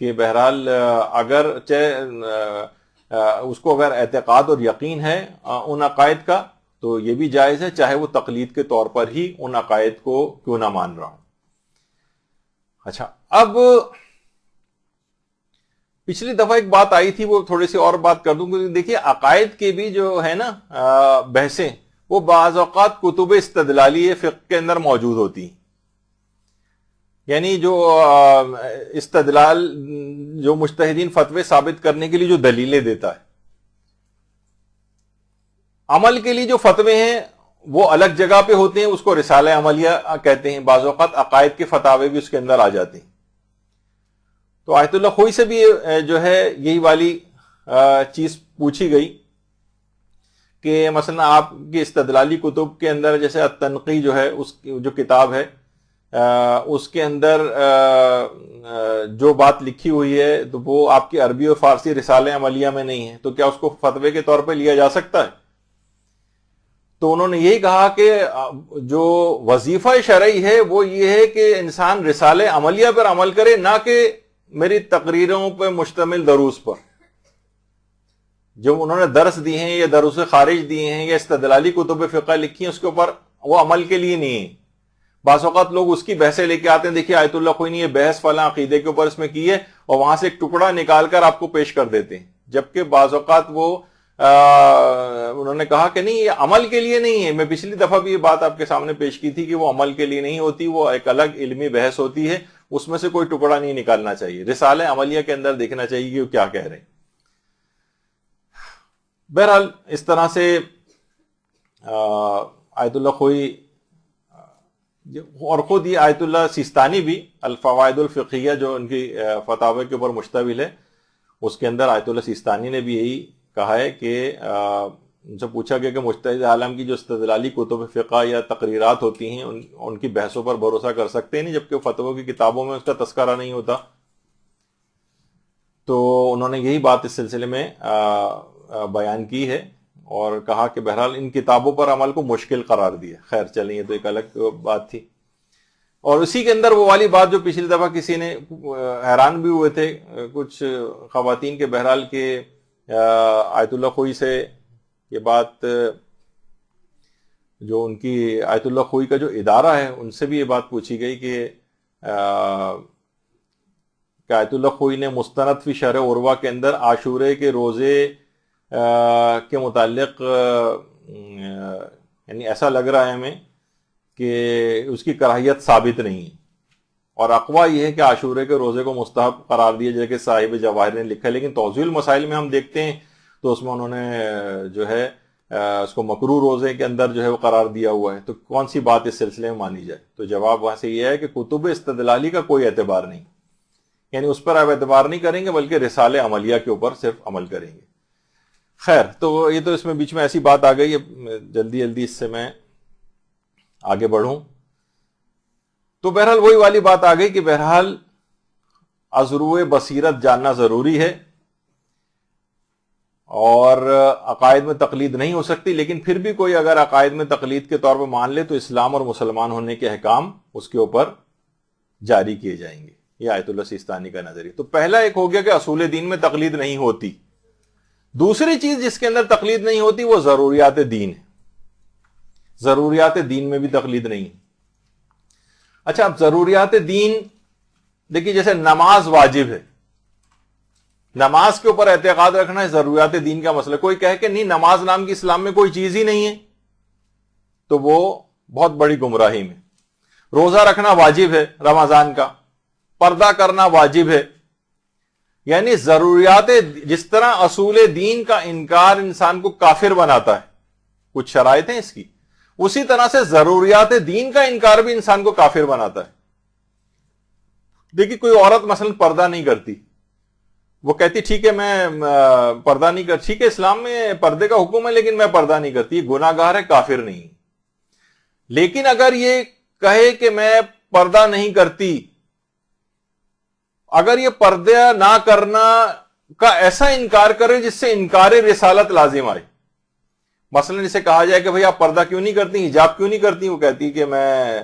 کہ بہرحال اگر اس کو اگر اعتقاد اور یقین ہے ان عقائد کا تو یہ بھی جائز ہے، چاہے وہ تقلید کے طور پر ہی ان عقائد کو کیوں نہ مان رہا ہوں۔ اچھا، اب پچھلی دفعہ ایک بات آئی تھی وہ تھوڑی سی اور بات کر دوں کہ دیکھیے عقائد کے بھی جو ہے نا بحثیں وہ بعض اوقات کتب استدلالی فقہ کے اندر موجود ہوتی ہیں، یعنی جو استدلال، جو مجتہدین فتوے ثابت کرنے کے لیے جو دلیلیں دیتا ہے، عمل کے لیے جو فتوے ہیں وہ الگ جگہ پہ ہوتے ہیں، اس کو رسالہ عملیہ کہتے ہیں. بعض اوقات عقائد کے فتاوے بھی اس کے اندر آ جاتے ہیں. تو آیت اللہ خوئی سے بھی جو ہے یہی والی چیز پوچھی گئی کہ مثلا آپ کی استدلالی کتب کے اندر جیسے التنقی جو ہے، اس جو کتاب ہے، اس کے اندر جو بات لکھی ہوئی ہے تو وہ آپ کی عربی اور فارسی رسالہ عملیہ میں نہیں ہے، تو کیا اس کو فتوے کے طور پہ لیا جا سکتا ہے؟ تو انہوں نے یہی کہا کہ جو وظیفہ شرعی ہے وہ یہ ہے کہ انسان رسالہ عملیہ پر عمل کرے، نہ کہ میری تقریروں پہ مشتمل دروس پر. جو انہوں نے درس دیے ہیں یا دروس خارج دیے ہیں یا استدلالی کتب فقہ لکھی ہیں، اس کے اوپر وہ عمل کے لیے نہیں ہے. بعض اوقات لوگ اس کی بحثیں لے کے آتے ہیں، دیکھیے آیت اللہ خوئی نے یہ بحث فلاں عقیدے کے اوپر اس میں کی ہے، اور وہاں سے ایک ٹکڑا نکال کر آپ کو پیش کر دیتے ہیں، جبکہ بعض اوقات وہ انہوں نے کہا کہ نہیں یہ عمل کے لیے نہیں ہے. میں پچھلی دفعہ بھی یہ بات آپ کے سامنے پیش کی تھی کہ وہ عمل کے لیے نہیں ہوتی، وہ ایک الگ علمی بحث ہوتی ہے، اس میں سے کوئی ٹکڑا نہیں نکالنا چاہیے. رسالہ عملیہ کے اندر دیکھنا چاہیے کہ وہ کیا کہہ رہے ہیں. بہرحال اس طرح سے آیت اللہ خوئی اور خود یہ آیت اللہ سیستانی بھی الفوائد الفقہیہ جو ان کی فتاوی کے اوپر مشتمل ہے، اس کے اندر آیت اللہ سیستانی نے بھی یہی کہا ہے کہ ان سے پوچھا گیا کہ مجتہد عالم کی جو استدلالی کتب فقہ یا تقریرات ہوتی ہیں ان کی بحثوں پر بھروسہ کر سکتے ہیں نہیں، جبکہ فتووں کی کتابوں میں اس کا تذکرہ نہیں ہوتا. تو انہوں نے یہی بات اس سلسلے میں بیان کی ہے اور کہا کہ بہرحال ان کتابوں پر عمل کو مشکل قرار دیا. خیر چلیں، یہ تو ایک الگ بات تھی. اور اسی کے اندر وہ والی بات جو پچھلی دفعہ کسی نے حیران بھی ہوئے تھے کچھ خواتین کے، بہرحال کہ آیت اللہ خوئی سے یہ بات، جو ان کی آیت اللہ خوئی کا جو ادارہ ہے ان سے بھی یہ بات پوچھی گئی کہ آیت اللہ خوئی نے مستند فی شرح عروہ کے اندر عاشورے کے روزے کے متعلق یعنی ایسا لگ رہا ہے ہمیں کہ اس کی کراہیت ثابت نہیں ہے، اور اقوا یہ ہے کہ عاشورے کے روزے کو مستحب قرار دیا جائے کہ صاحب جواہر نے لکھا ہے. لیکن توضیح المسائل میں ہم دیکھتے ہیں تو اس میں انہوں نے جو ہے اس کو مکروہ روزے کے اندر جو ہے وہ قرار دیا ہوا ہے. تو کون سی بات اس سلسلے میں مانی جائے؟ تو جواب وہاں سے یہ ہے کہ کتب استدلالی کا کوئی اعتبار نہیں، یعنی اس پر آپ اعتبار نہیں کریں گے بلکہ رسالہ عملیہ کے اوپر صرف عمل کریں گے. خیر، تو یہ تو اس میں بیچ میں ایسی بات آ گئی ہے، جلدی اس سے میں آگے بڑھوں. تو بہرحال وہی والی بات آ گئی کہ بہرحال ازروع بصیرت جاننا ضروری ہے، اور عقائد میں تقلید نہیں ہو سکتی. لیکن پھر بھی کوئی اگر عقائد میں تقلید کے طور پر مان لے تو اسلام اور مسلمان ہونے کے احکام اس کے اوپر جاری کیے جائیں گے. یہ آیت اللہ سیستانی کا نظریہ. تو پہلا ایک ہو گیا کہ اصول دین میں تقلید نہیں ہوتی. دوسری چیز جس کے اندر تقلید نہیں ہوتی وہ ضروریات دین ہے. ضروریات دین میں بھی تقلید نہیں ہے. اچھا، اب ضروریات دین دیکھیے، جیسے نماز واجب ہے، نماز کے اوپر اعتقاد رکھنا ہے ضروریات دین کا مسئلہ. کوئی کہے کہ نہیں نماز نام کی اسلام میں کوئی چیز ہی نہیں ہے، تو وہ بہت بڑی گمراہی میں. روزہ رکھنا واجب ہے رمضان کا، پردہ کرنا واجب ہے. یعنی ضروریات، جس طرح اصول دین کا انکار انسان کو کافر بناتا ہے، کچھ شرائط ہیں اس کی، اسی طرح سے ضروریات دین کا انکار بھی انسان کو کافر بناتا ہے. دیکھیے کوئی عورت مثلا پردہ نہیں کرتی، وہ کہتی ٹھیک ہے میں پردہ نہیں کرتی، ٹھیک ہے اسلام میں پردے کا حکم ہے لیکن میں پردہ نہیں کرتی، گناہ گار ہے، کافر نہیں. لیکن اگر یہ کہے کہ میں پردہ نہیں کرتی، اگر یہ پردہ نہ کرنا کا ایسا انکار کرے جس سے انکار رسالت لازم آئے، مثلا اسے کہا جائے کہ بھئی آپ پردہ کیوں نہیں کرتی، حجاب کیوں نہیں کرتی، وہ کہتی کہ میں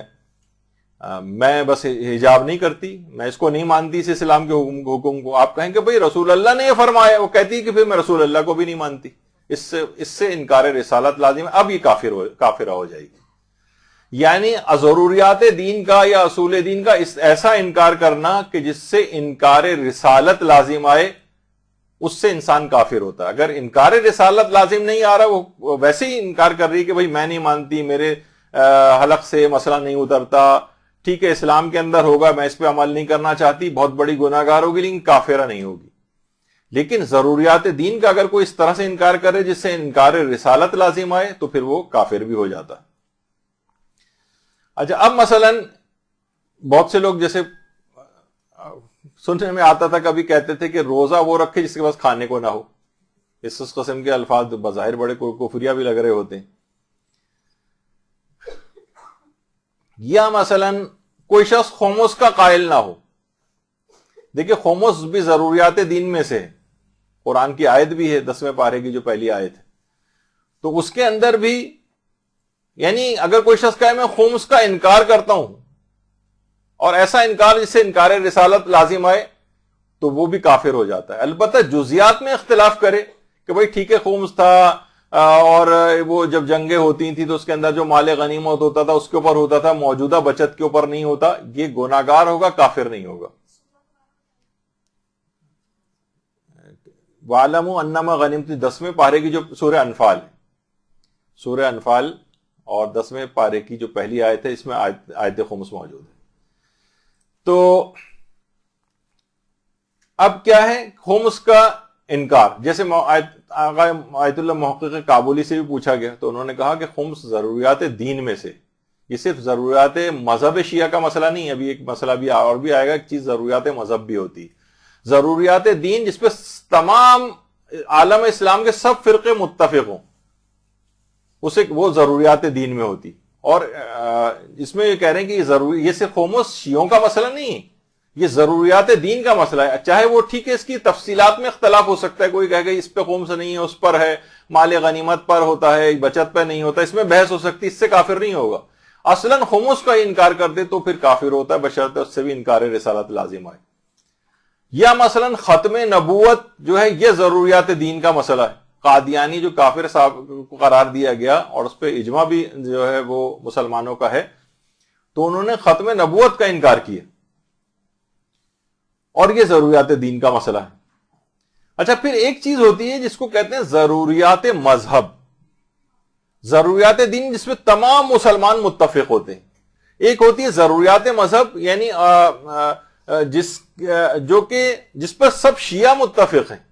بس حجاب نہیں کرتی، میں اس کو نہیں مانتی، اس اسلام کے حکم کو. آپ کہیں کہ بھئی رسول اللہ نے یہ فرمایا، وہ کہتی کہ پھر میں رسول اللہ کو بھی نہیں مانتی. اس سے انکار رسالت لازم ہے. اب یہ کافرہ ہو جائے گی. یعنی ضروریات دین کا یا اصول دین کا ایسا انکار کرنا کہ جس سے انکار رسالت لازم آئے، اس سے انسان کافر ہوتا ہے. اگر انکار رسالت لازم نہیں آ رہا، وہ ویسے ہی انکار کر رہی کہ بھئی میں نہیں مانتی، میرے حلق سے مسئلہ نہیں اترتا، ٹھیک ہے اسلام کے اندر ہوگا، میں اس پہ عمل نہیں کرنا چاہتی، بہت بڑی گناہ گار ہوگی لیکن کافرہ نہیں ہوگی. لیکن ضروریات دین کا اگر کوئی اس طرح سے انکار کرے جس سے انکار رسالت لازم آئے تو پھر وہ کافر بھی ہو جاتا ہے. اچھا، اب مثلا بہت سے لوگ جیسے سننے میں آتا تھا کبھی کہتے تھے کہ روزہ وہ رکھے جس کے پاس کھانے کو نہ ہو. اس قسم کے الفاظ بظاہر بڑے کفریہ بھی لگ رہے ہوتے ہیں. یا مثلا کوئی شخص خمس کا قائل نہ ہو. دیکھیں خمس بھی ضروریات دین میں سے ہے، قرآن کی آیت بھی ہے 10ویں پارے کی جو پہلی آیت ہے، تو اس کے اندر بھی یعنی اگر کوئی شخص کہے میں خمس کا انکار کرتا ہوں اور ایسا انکار جس سے انکار رسالت لازم آئے تو وہ بھی کافر ہو جاتا ہے. البتہ جزیات میں اختلاف کرے کہ بھئی ٹھیک ہے خمس تھا اور وہ جب جنگیں ہوتی تھیں تو اس کے اندر جو مال غنیمت ہوتا تھا اس کے اوپر ہوتا تھا، موجودہ بچت کے اوپر نہیں ہوتا، یہ گناہگار ہوگا، کافر نہیں ہوگا. وَاعْلَمُوا أَنَّمَا غَنِمْتُمْ 10ویں پارے کی جو سورہ انفال ہے، سورہ انفال اور 10ویں پارے کی جو پہلی آیت ہے اس میں آیت خمس موجود ہے. تو اب کیا ہے خمس کا انکار، جیسے آیت اللہ محقق کابلی سے بھی پوچھا گیا تو انہوں نے کہا کہ خمس ضروریات دین میں سے، یہ صرف ضروریات مذہب شیعہ کا مسئلہ نہیں ہے، ابھی ایک مسئلہ بھی اور بھی آئے گا، ایک چیز ضروریات مذہب بھی ہوتی، ضروریات دین جس پہ تمام عالم اسلام کے سب فرقے متفق ہوں، اسے وہ ضروریات دین میں ہوتی. اور اس میں یہ کہہ رہے ہیں کہ یہ صرف خمس شیعوں کا مسئلہ نہیں ہے، یہ ضروریات دین کا مسئلہ ہے. چاہے وہ ٹھیک ہے اس کی تفصیلات میں اختلاف ہو سکتا ہے، کوئی کہے کہ اس پہ خمس نہیں ہے، اس پر ہے، مال غنیمت پر ہوتا ہے، بچت پہ نہیں ہوتا، اس میں بحث ہو سکتی، اس سے کافر نہیں ہوگا. اصلاً خمس کا انکار کر دے تو پھر کافر ہوتا ہے بشرطے اس سے بھی انکار رسالت لازم آئے. یا مثلا ختم نبوت جو ہے یہ ضروریات دین کا مسئلہ ہے. قادیانی جو کافر صاحب کو قرار دیا گیا اور اس پہ اجماع بھی جو ہے وہ مسلمانوں کا ہے، تو انہوں نے ختم نبوت کا انکار کیا اور یہ ضروریات دین کا مسئلہ ہے. اچھا، پھر ایک چیز ہوتی ہے جس کو کہتے ہیں ضروریات مذہب، ضروریات دین جس میں تمام مسلمان متفق ہوتے ہیں. ایک ہوتی ہے ضروریات مذہب یعنی جس پر سب شیعہ متفق ہیں،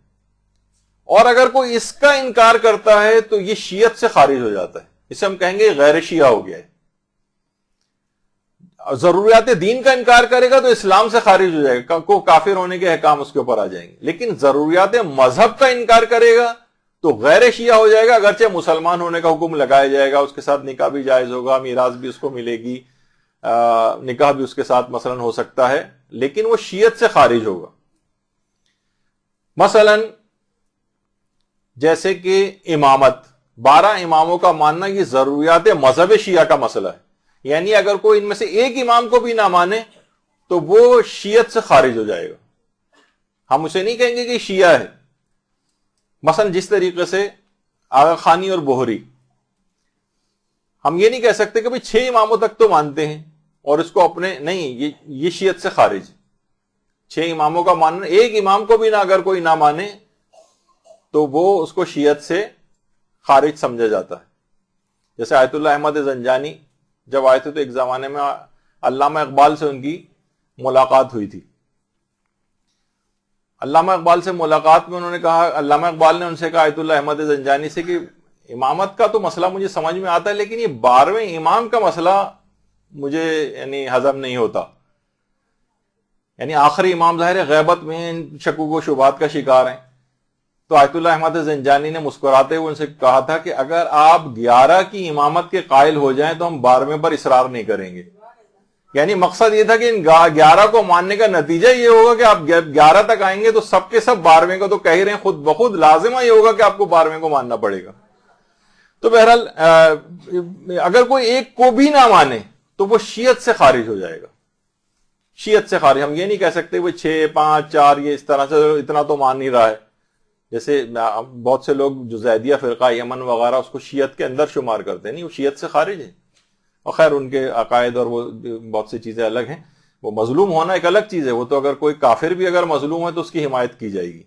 اور اگر کوئی اس کا انکار کرتا ہے تو یہ شیعت سے خارج ہو جاتا ہے، اسے ہم کہیں گے غیر شیعہ ہو گیا ہے. ضروریات دین کا انکار کرے گا تو اسلام سے خارج ہو جائے گا، کو کافر ہونے کے احکام اس کے اوپر آ جائیں گے. لیکن ضروریات مذہب کا انکار کرے گا تو غیر شیعہ ہو جائے گا، اگرچہ مسلمان ہونے کا حکم لگایا جائے گا، اس کے ساتھ نکاح بھی جائز ہوگا، میراث بھی اس کو ملے گی، نکاح بھی اس کے ساتھ مثلا ہو سکتا ہے، لیکن وہ شیعت سے خارج ہوگا. مثلا جیسے کہ امامت، 12 اماموں کا ماننا یہ ضروریات مذہب شیعہ کا مسئلہ ہے، یعنی اگر کوئی ان میں سے ایک امام کو بھی نہ مانے تو وہ شیعت سے خارج ہو جائے گا. ہم اسے نہیں کہیں گے کہ شیعہ ہے. مثلا جس طریقے سے آغا خانی اور بوہری، ہم یہ نہیں کہہ سکتے کہ 6 اماموں تک تو مانتے ہیں اور اس کو اپنے نہیں، یہ شیعت سے خارج. 6 اماموں کا ماننا، ایک امام کو بھی نہ اگر کوئی نہ مانے تو وہ اس کو شیعت سے خارج سمجھا جاتا ہے. جیسے آیت اللہ احمد زنجانی جب آئے تھے تو ایک زمانے میں علامہ اقبال سے ان کی ملاقات ہوئی تھی. علامہ اقبال سے ملاقات میں انہوں نے کہا، علامہ اقبال نے ان سے کہا آیت اللہ احمد زنجانی سے کہ امامت کا تو مسئلہ مجھے سمجھ میں آتا ہے لیکن یہ 12ویں امام کا مسئلہ مجھے یعنی ہضم نہیں ہوتا. یعنی آخری امام ظاہر غیبت میں شکوک و شبہات کا شکار ہیں. تو آیت اللہ احمد زنجانی نے مسکراتے ہوئے ان سے کہا تھا کہ اگر آپ 11 کی امامت کے قائل ہو جائیں تو ہم 12ویں پر اصرار نہیں کریں گے. یعنی مقصد یہ تھا کہ ان 11 کو ماننے کا نتیجہ یہ ہوگا کہ آپ 11 تک آئیں گے تو سب کے سب 12ویں کو تو کہہ رہے ہیں، خود بخود لازمہ یہ ہوگا کہ آپ کو 12ویں کو ماننا پڑے گا. تو بہرحال اگر کوئی ایک کو بھی نہ مانے تو وہ شیعت سے خارج ہو جائے گا. شیعت سے خارج. ہم یہ نہیں کہہ سکتے وہ 6 5 4 یہ اس طرح سے اتنا تو مان نہیں رہا ہے. جیسے بہت سے لوگ جو زیدیہ فرقہ یمن وغیرہ اس کو شیعت کے اندر شمار کرتے ہیں، نہیں، وہ شیعت سے خارج ہے. اور خیر ان کے عقائد اور وہ بہت سی چیزیں الگ ہیں. وہ مظلوم ہونا ایک الگ چیز ہے، وہ تو اگر کوئی کافر بھی اگر مظلوم ہے تو اس کی حمایت کی جائے گی،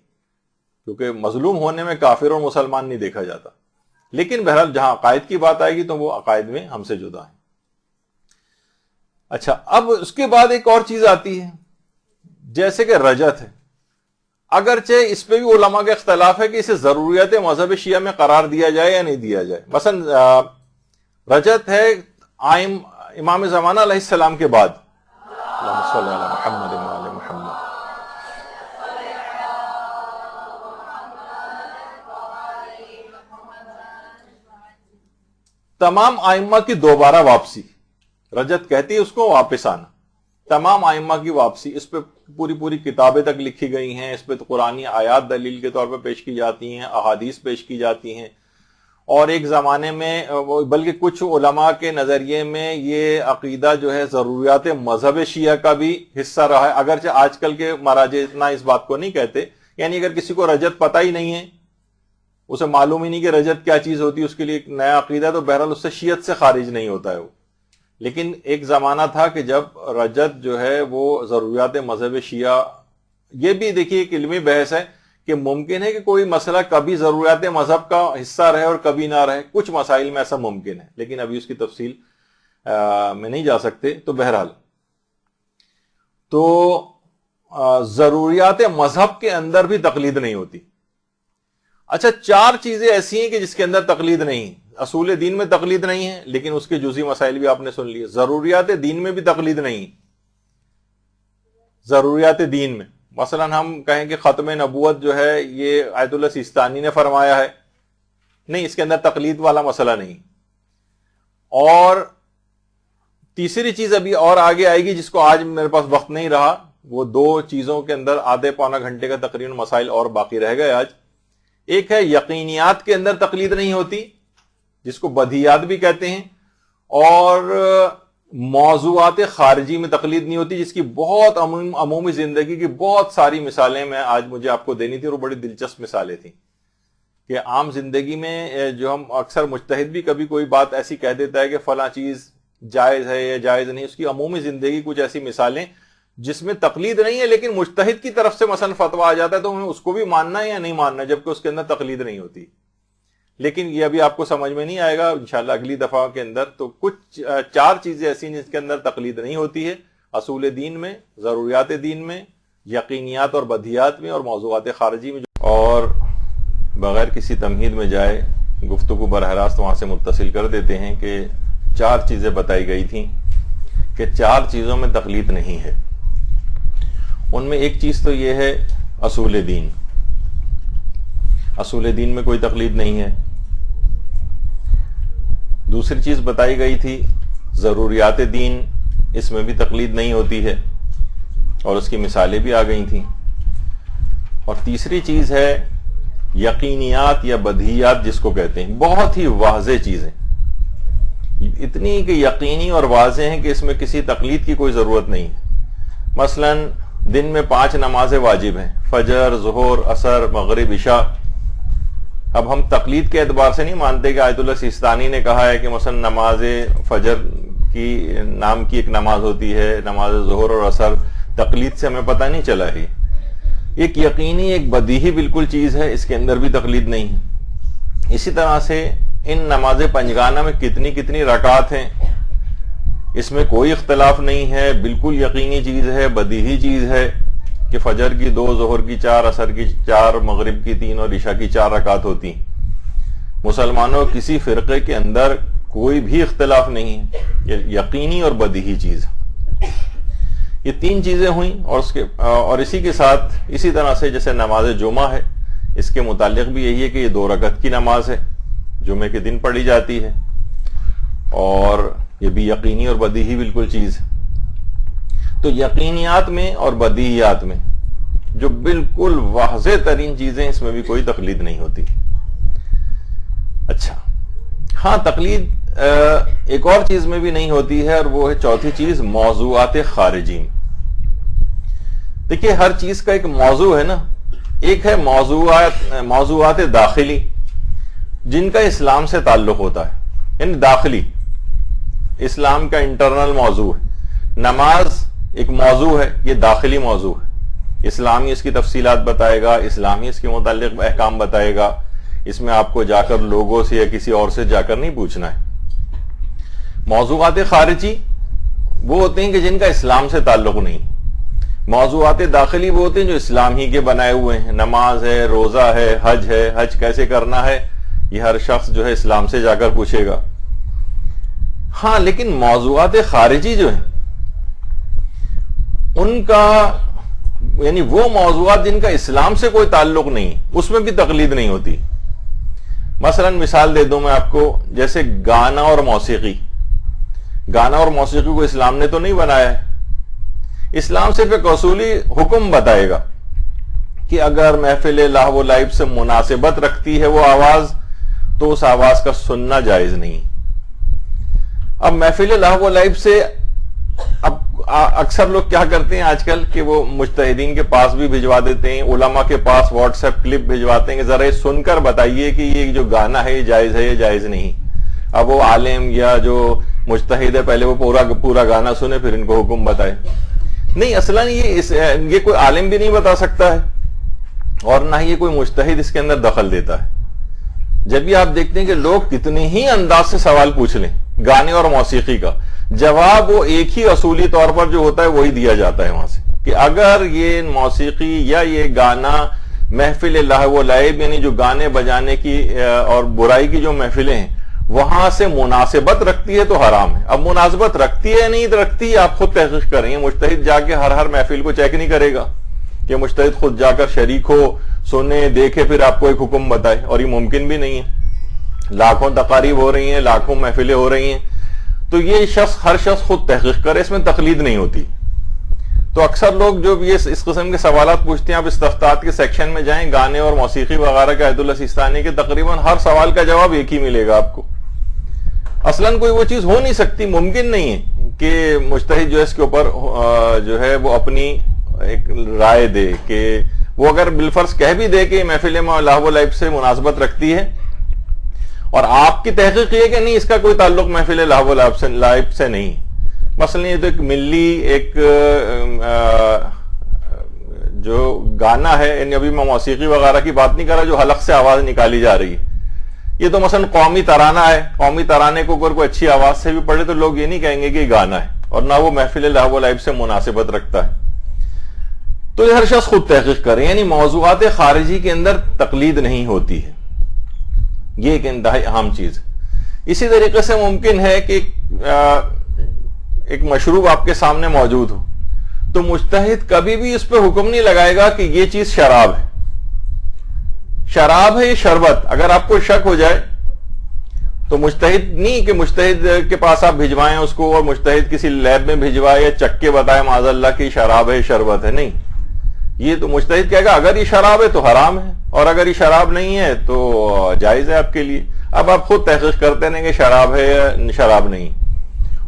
کیونکہ مظلوم ہونے میں کافر اور مسلمان نہیں دیکھا جاتا. لیکن بہرحال جہاں عقائد کی بات آئے گی تو وہ عقائد میں ہم سے جدا ہیں. اچھا، اب اس کے بعد ایک اور چیز آتی ہے، جیسے کہ رجت ہے، اگرچہ اس پہ بھی علماء کا اختلاف ہے کہ اسے ضروریات مذہب شیعہ میں قرار دیا جائے یا نہیں دیا جائے۔ مثلا رجت ہے امام زمانہ علیہ السلام کے بعد، اللہم صلی علی محمد وعلی محمد، تمام ائمہ کی دوبارہ واپسی، رجت کہتی ہے اس کو واپس آنا، تمام ائمہ کی واپسی، اس پہ پوری کتابیں تک لکھی گئی ہیں، اس پہ تو قرآنی آیات دلیل کے طور پہ پیش کی جاتی ہیں، احادیث پیش کی جاتی ہیں، اور ایک زمانے میں بلکہ کچھ علماء کے نظریے میں یہ عقیدہ جو ہے ضروریات مذہب شیعہ کا بھی حصہ رہا ہے، اگرچہ آج کل کے مراجع اتنا اس بات کو نہیں کہتے، یعنی اگر کسی کو رجت پتہ ہی نہیں ہے، اسے معلوم ہی نہیں کہ رجت کیا چیز ہوتی ہے، اس کے لیے ایک نیا عقیدہ، تو بہرحال اس سے شیعت سے خارج نہیں ہوتا ہے وہ۔ لیکن ایک زمانہ تھا کہ جب رجت جو ہے وہ ضروریات مذہب شیعہ، یہ بھی دیکھیے ایک علمی بحث ہے کہ ممکن ہے کہ کوئی مسئلہ کبھی ضروریات مذہب کا حصہ رہے اور کبھی نہ رہے، کچھ مسائل میں ایسا ممکن ہے، لیکن ابھی اس کی تفصیل میں نہیں جا سکتے۔ تو بہرحال تو ضروریات مذہب کے اندر بھی تقلید نہیں ہوتی۔ اچھا، 4 چیزیں ایسی ہیں کہ جس کے اندر تقلید نہیں، اصول دین میں تقلید نہیں ہے، لیکن اس کے جزئی مسائل بھی آپ نے سن لیے۔ ضروریات دین میں بھی تقلید نہیں، ضروریات دین میں مثلا ہم کہیں کہ ختم نبوت جو ہے یہ آیت اللہ سیستانی نے فرمایا ہے، نہیں، اس کے اندر تقلید والا مسئلہ نہیں۔ اور تیسری چیز ابھی اور آگے آئے گی جس کو آج میرے پاس وقت نہیں رہا، وہ 2 چیزوں کے اندر آدھے پونا گھنٹے کا تقریباً مسائل اور باقی رہ گئے آج۔ ایک ہے یقینیات کے اندر تقلید نہیں ہوتی، جس کو بدیہیات بھی کہتے ہیں، اور موضوعات خارجی میں تقلید نہیں ہوتی، جس کی بہت عمومی زندگی کی بہت ساری مثالیں میں آج مجھے آپ کو دینی تھی، اور وہ بڑی دلچسپ مثالیں تھیں کہ عام زندگی میں جو ہم اکثر مجتہد بھی کبھی کوئی بات ایسی کہہ دیتا ہے کہ فلاں چیز جائز ہے یا جائز نہیں، اس کی عمومی زندگی کچھ ایسی مثالیں جس میں تقلید نہیں ہے، لیکن مجتہد کی طرف سے مثلا فتویٰ آ جاتا ہے تو ہمیں اس کو بھی ماننا ہے یا نہیں ماننا، جبکہ اس کے اندر تقلید نہیں ہوتی۔ لیکن یہ ابھی آپ کو سمجھ میں نہیں آئے گا انشاءاللہ اگلی دفعہ کے اندر۔ تو کچھ 4 چیزیں ایسی ہیں جس کے اندر تقلید نہیں ہوتی ہے، اصول دین میں، ضروریات دین میں، یقینیات اور بدیہیات میں، اور موضوعات خارجی میں۔ اور بغیر کسی تمہید میں جائے گفتگو براہ راست وہاں سے متصل کر دیتے ہیں کہ 4 چیزیں بتائی گئی تھیں کہ 4 چیزوں میں تقلید نہیں ہے۔ ان میں ایک چیز تو یہ ہے اصول دین، اصول دین میں کوئی تقلید نہیں ہے۔ دوسری چیز بتائی گئی تھی ضروریات دین، اس میں بھی تقلید نہیں ہوتی ہے، اور اس کی مثالیں بھی آ گئی تھیں۔ اور تیسری چیز ہے یقینیات یا بدیہیات جس کو کہتے ہیں، بہت ہی واضح چیزیں، اتنی کہ یقینی اور واضح ہیں کہ اس میں کسی تقلید کی کوئی ضرورت نہیں ہے۔ مثلا دن میں 5 نمازیں واجب ہیں، فجر، ظہر، عصر، مغرب، عشاء۔ اب ہم تقلید کے اعتبار سے نہیں مانتے کہ آیت اللہ سیستانی نے کہا ہے کہ مثلا نماز فجر کی نام کی ایک نماز ہوتی ہے، نماز ظہر اور عصر، تقلید سے ہمیں پتہ نہیں چلا ہے۔ ایک یقینی، ایک بدیہی بالکل چیز ہے، اس کے اندر بھی تقلید نہیں ہے۔ اسی طرح سے ان نماز پنجگانہ میں کتنی رکعات ہیں، اس میں کوئی اختلاف نہیں ہے، بالکل یقینی چیز ہے، بدیہی چیز ہے کہ فجر کی 2، ظہر کی 4، عصر کی 4، مغرب کی 3 اور عشاء کی 4 رکعات ہوتی۔ مسلمانوں کسی فرقے کے اندر کوئی بھی اختلاف نہیں ہے، یہ یقینی اور بدیہی چیز۔ یہ 3 چیزیں ہوئیں، اور اسی کے ساتھ اسی طرح سے جیسے نماز جمعہ ہے، اس کے متعلق بھی یہی ہے کہ یہ 2 رکعت کی نماز ہے، جمعے کے دن پڑھی جاتی ہے، اور یہ بھی یقینی اور بدیہی بالکل چیز ہے۔ تو یقینیات میں اور بدیہیات میں جو بالکل واضح ترین چیزیں، اس میں بھی کوئی تقلید نہیں ہوتی۔ اچھا، ہاں، تقلید ایک اور چیز میں بھی نہیں ہوتی ہے، اور وہ ہے چوتھی چیز موضوعات خارجی میں۔ دیکھیے ہر چیز کا ایک موضوع ہے نا، ایک ہے موضوعات داخلی جن کا اسلام سے تعلق ہوتا ہے، یعنی داخلی اسلام کا انٹرنل موضوع ہے۔ نماز ایک موضوع ہے، یہ داخلی موضوع ہے، اسلام ہی اس کی تفصیلات بتائے گا، اسلام ہی اس کے متعلق احکام بتائے گا، اس میں آپ کو جا کر لوگوں سے یا کسی اور سے جا کر نہیں پوچھنا ہے۔ موضوعات خارجی وہ ہوتے ہیں کہ جن کا اسلام سے تعلق نہیں. موضوعات داخلی وہ ہوتے ہیں جو اسلام ہی کے بنائے ہوئے ہیں. نماز ہے, روزہ ہے, حج ہے, حج کیسے کرنا ہے یہ ہر شخص جو ہے اسلام سے جا کر پوچھے گا. ہاں لیکن موضوعات خارجی جو ہیں ان کا یعنی وہ موضوعات جن کا اسلام سے کوئی تعلق نہیں, اس میں بھی تقلید نہیں ہوتی. مثلا مثال دے دوں میں آپ کو, جیسے گانا اور موسیقی. گانا اور موسیقی کو اسلام نے تو نہیں بنایا ہے. اسلام صرف ایک اصولی حکم بتائے گا کہ اگر محفل لہو و لعب سے مناسبت رکھتی ہے وہ آواز تو اس آواز کا سننا جائز نہیں. اب محفل لہو و لعب سے اب اکثر لوگ کیا کرتے ہیں آج کل کہ وہ مجتہدین کے پاس بھی بھجوا دیتے ہیں, علماء کے پاس واٹس ایپ کلپ بھجواتے ہیں کہ ذرا یہ سن کر بتائیے کہ یہ جو گانا ہے یہ جائز ہے یا جائز نہیں. اب وہ عالم یا جو مجتہد ہے پہلے وہ پورا گانا سنے پھر ان کو حکم بتائے. نہیں, اصلاً یہ کوئی عالم بھی نہیں بتا سکتا ہے اور نہ ہی یہ کوئی مجتہد اس کے اندر دخل دیتا ہے. جب بھی آپ دیکھتے ہیں کہ لوگ کتنے ہی انداز سے سوال پوچھ لیں گانے اور موسیقی کا, جواب وہ ایک ہی اصولی طور پر جو ہوتا ہے وہی دیا جاتا ہے وہاں سے کہ اگر یہ موسیقی یا یہ گانا محفل لہو و لعب یعنی جو گانے بجانے کی اور برائی کی جو محفلیں ہیں وہاں سے مناسبت رکھتی ہے تو حرام ہے. اب مناسبت رکھتی ہے نہیں رکھتی آپ خود تحقیق کریں. مجتہد جا کے ہر محفل کو چیک نہیں کرے گا کہ مجتہد خود جا کر شریک ہو, سنے, دیکھے, پھر آپ کو ایک حکم بتائے, اور یہ ممکن بھی نہیں ہے. لاکھوں تقاریب ہو رہی ہیں, لاکھوں محفلیں ہو رہی ہیں, تو یہ ہر شخص خود تحقیق کرے, اس میں تقلید نہیں ہوتی. تو اکثر لوگ جو یہ اس قسم کے سوالات پوچھتے ہیں, آپ استفتاءات کے سیکشن میں جائیں گانے اور موسیقی وغیرہ کے آیت اللہ سیستانی کے, تقریباً ہر سوال کا جواب ایک ہی ملے گا آپ کو. اصلاً کوئی وہ چیز ہو نہیں سکتی, ممکن نہیں ہے کہ مجتہد جو اس کے اوپر جو ہے وہ اپنی ایک رائے دے کہ وہ اگر بالفرض کہہ بھی دے کہ محفل لہو و لعب سے مناسبت رکھتی ہے اور آپ کی تحقیق یہ کہ نہیں اس کا کوئی تعلق محفل لہو و لعب سے نہیں. مثلا یہ تو ایک ملی ایک جو گانا ہے, یعنی ابھی میں موسیقی وغیرہ کی بات نہیں کر رہا جو حلق سے آواز نکالی جا رہی ہے, یہ تو مثلا قومی ترانہ ہے. قومی ترانے کو اگر کوئی اچھی آواز سے بھی پڑھے تو لوگ یہ نہیں کہیں گے کہ یہ گانا ہے اور نہ وہ محفل لہو و لعب سے مناسبت رکھتا ہے. تو یہ ہر شخص خود تحقیق کرے, یعنی موضوعات خارجی کے اندر تقلید نہیں ہوتی ہے. یہ ایک انتہائی اہم چیز ہے. اسی طریقے سے ممکن ہے کہ ایک مشروب آپ کے سامنے موجود ہو تو مجتہد کبھی بھی اس پہ حکم نہیں لگائے گا کہ یہ چیز شراب ہے. شراب ہے یہ شربت, اگر آپ کو شک ہو جائے تو مجتہد نہیں کہ مجتہد کے پاس آپ بھجوائیں اس کو اور مجتہد کسی لیب میں بھجوائے یا چک کے بتائے معاذ اللہ کہ شراب ہے شربت ہے. نہیں, یہ تو مجتہد کہے گا اگر یہ شراب ہے تو حرام ہے اور اگر یہ شراب نہیں ہے تو جائز ہے آپ کے لیے. اب آپ خود تحقیق کرتے ہیں کہ شراب ہے یا شراب نہیں,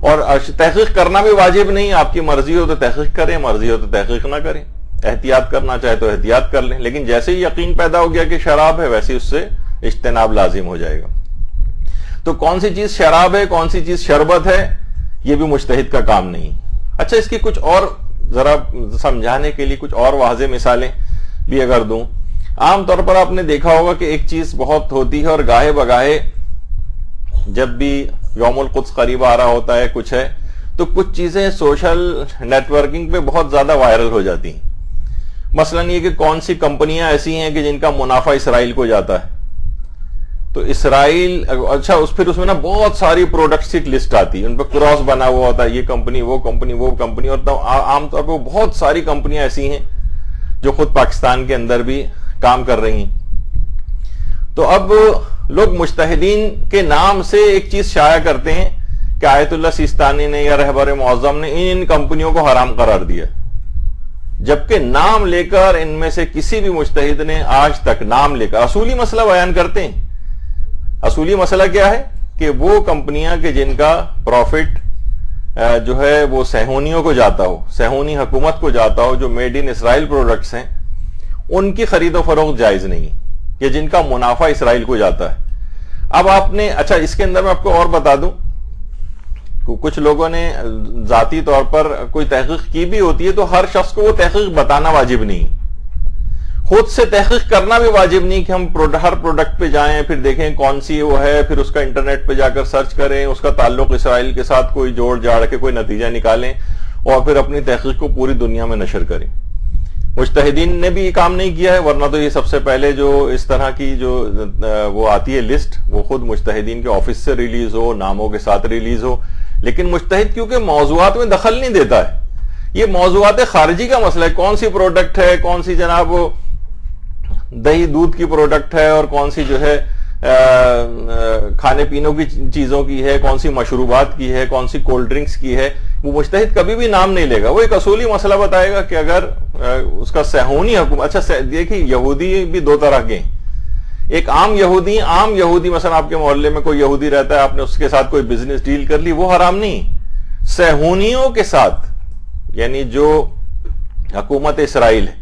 اور تحقیق کرنا بھی واجب نہیں, آپ کی مرضی ہو تو تحقیق کریں, مرضی ہو تو تحقیق نہ کریں. احتیاط کرنا چاہے تو احتیاط کر لیں, لیکن جیسے ہی یقین پیدا ہو گیا کہ شراب ہے ویسے اس سے اجتناب لازم ہو جائے گا. تو کون سی چیز شراب ہے کون سی چیز شربت ہے یہ بھی مجتہد کا کام نہیں. اچھا, اس کی کچھ اور ذرا سمجھانے کے لیے کچھ اور واضح مثالیں بھی اگر دوں. عام طور پر آپ نے دیکھا ہوگا کہ ایک چیز بہت ہوتی ہے اور گاہے بگاہے جب بھی یوم القدس قریب آ رہا ہوتا ہے کچھ ہے تو کچھ چیزیں سوشل نیٹ ورکنگ پہ بہت زیادہ وائرل ہو جاتی ہیں. مثلا یہ کہ کون سی کمپنیاں ایسی ہیں کہ جن کا منافع اسرائیل کو جاتا ہے, تو اسرائیل اچھا پھر اس میں نا بہت ساری پروڈکٹس کی لسٹ آتی ہے, ان پہ کراس بنا ہوا ہوتا ہے, یہ کمپنی وہ کمپنی وہ کمپنی, اور عام طور پہ بہت ساری کمپنیاں ایسی ہیں جو خود پاکستان کے اندر بھی کام کر رہی ہیں. تو اب لوگ مجتہدین کے نام سے ایک چیز شائع کرتے ہیں کہ آیت اللہ سیستانی نے یا رہبر معظم نے ان کمپنیوں کو حرام قرار دیا, جبکہ نام لے کر ان میں سے کسی بھی مجتہد نے آج تک نام لے کر اصولی مسئلہ بیان کرتے ہیں. اصولی مسئلہ کیا ہے کہ وہ کمپنیاں کہ جن کا پروفٹ جو ہے وہ صہیونیوں کو جاتا ہو, صہیونی حکومت کو جاتا ہو, جو میڈ ان اسرائیل پروڈکٹس ہیں ان کی خرید و فروخت جائز نہیں, کہ جن کا منافع اسرائیل کو جاتا ہے. اب آپ نے اچھا اس کے اندر میں آپ کو اور بتا دوں, کچھ لوگوں نے ذاتی طور پر کوئی تحقیق کی بھی ہوتی ہے تو ہر شخص کو وہ تحقیق بتانا واجب نہیں. خود سے تحقیق کرنا بھی واجب نہیں کہ ہم ہر پروڈکٹ پہ جائیں پھر دیکھیں کون سی وہ ہے، پھر اس کا انٹرنیٹ پہ جا کر سرچ کریں، اس کا تعلق اسرائیل کے ساتھ کوئی جوڑ جاڑ کے کوئی نتیجہ نکالیں اور پھر اپنی تحقیق کو پوری دنیا میں نشر کریں۔ مجتہدین نے بھی یہ کام نہیں کیا ہے، ورنہ تو یہ سب سے پہلے جو اس طرح کی جو وہ آتی ہے لسٹ، وہ خود مجتہدین کے آفس سے ریلیز ہو، ناموں کے ساتھ ریلیز ہو۔ لیکن مجتہد کیونکہ موضوعات میں دخل نہیں دیتا ہے، یہ موضوعات خارجی کا مسئلہ ہے، کون سی پروڈکٹ ہے، کون سی جناب دہی دودھ کی پروڈکٹ ہے اور کون سی جو ہے کھانے پینوں کی چیزوں کی ہے، کون سی مشروبات کی ہے، کون سی کولڈ ڈرنکس کی ہے، وہ مجتہد کبھی بھی نام نہیں لے گا۔ وہ ایک اصولی مسئلہ بتائے گا کہ اگر اس کا صہیونی حکومت، اچھا دیکھیں یہودی بھی دو طرح کے ہیں، ایک عام یہودی مثلا آپ کے محلے میں کوئی یہودی رہتا ہے، آپ نے اس کے ساتھ کوئی بزنس ڈیل کر لی، وہ حرام نہیں۔ صہیونیوں کے ساتھ، یعنی جو حکومت اسرائیل ہے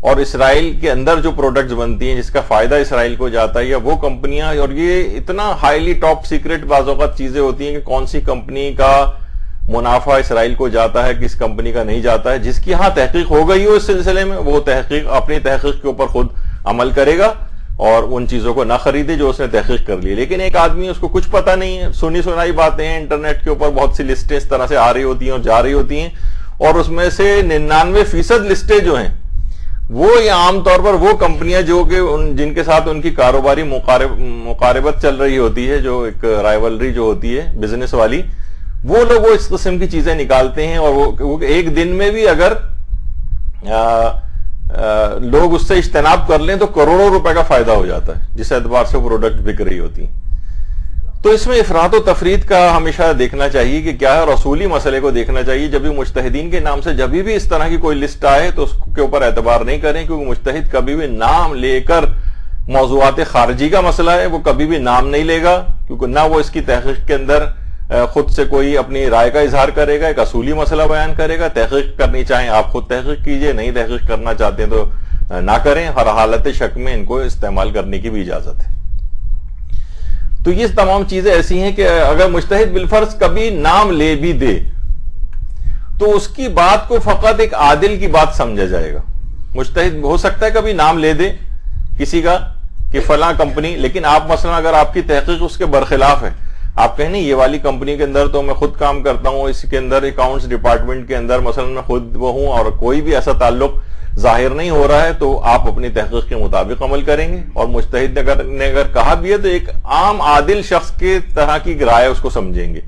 اور اسرائیل کے اندر جو پروڈکٹس بنتی ہیں جس کا فائدہ اسرائیل کو جاتا ہے، یا وہ کمپنیاں، اور یہ اتنا ہائیلی ٹاپ سیکرٹ بعض اوقات چیزیں ہوتی ہیں کہ کون سی کمپنی کا منافع اسرائیل کو جاتا ہے، کس کمپنی کا نہیں جاتا ہے، جس کی ہاں تحقیق ہو گئی ہو اس سلسلے میں، وہ اپنی تحقیق کے اوپر خود عمل کرے گا اور ان چیزوں کو نہ خریدے جو اس نے تحقیق کر لی۔ لیکن ایک آدمی اس کو کچھ پتہ نہیں ہے، سنی سنائی باتیں ہیں، انٹرنیٹ کے اوپر بہت سی لسٹیں اس طرح سے آ رہی ہوتی ہیں اور جا رہی ہوتی ہیں، اور اس میں سے 99% لسٹیں جو ہیں وہ یا عام طور پر وہ کمپنیاں جو کہ جن کے ساتھ ان کی کاروباری مقاربت چل رہی ہوتی ہے، جو ایک رائیولری جو ہوتی ہے بزنس والی، وہ لوگ وہ اس قسم کی چیزیں نکالتے ہیں، اور وہ ایک دن میں بھی اگر لوگ اس سے اجتناب کر لیں تو کروڑوں روپے کا فائدہ ہو جاتا ہے، جس اعتبار سے وہ پروڈکٹ بک رہی ہوتی ہیں۔ تو اس میں افراط و تفریط کا ہمیشہ دیکھنا چاہیے کہ کیا ہے، رسولی مسئلے کو دیکھنا چاہیے۔ جب بھی مجتہدین کے نام سے جب بھی اس طرح کی کوئی لسٹ آئے تو اس کے اوپر اعتبار نہیں کریں، کیونکہ مجتہد کبھی بھی نام لے کر موضوعات خارجی کا مسئلہ ہے وہ کبھی بھی نام نہیں لے گا، کیونکہ نہ وہ اس کی تحقیق کے اندر خود سے کوئی اپنی رائے کا اظہار کرے گا، ایک اصولی مسئلہ بیان کرے گا۔ تحقیق کرنی چاہیں آپ خود تحقیق کیجئے، نہیں تحقیق کرنا چاہتے ہیں تو نہ کریں، ہر حالت شک میں ان کو استعمال کرنے کی بھی اجازت ہے۔ تو یہ تمام چیزیں ایسی ہیں کہ اگر مجتہد بالفرض کبھی نام لے بھی دے تو اس کی بات کو فقط ایک عادل کی بات سمجھا جائے گا۔ مجتہد ہو سکتا ہے کبھی نام لے دے کسی کا کہ فلاں کمپنی، لیکن آپ مثلا اگر آپ کی تحقیق اس کے برخلاف ہے، آپ کہیں نہیں یہ والی کمپنی کے اندر تو میں خود کام کرتا ہوں، اس کے اندر اکاؤنٹس ڈپارٹمنٹ کے اندر مثلا میں خود وہ ہوں اور کوئی بھی ایسا تعلق ظاہر نہیں ہو رہا ہے، تو آپ اپنی تحقیق کے مطابق عمل کریں گے۔ اور مجتہد نے اگر کہا بھی ہے تو ایک عام عادل شخص کے طرح کی رائے اس کو سمجھیں گے،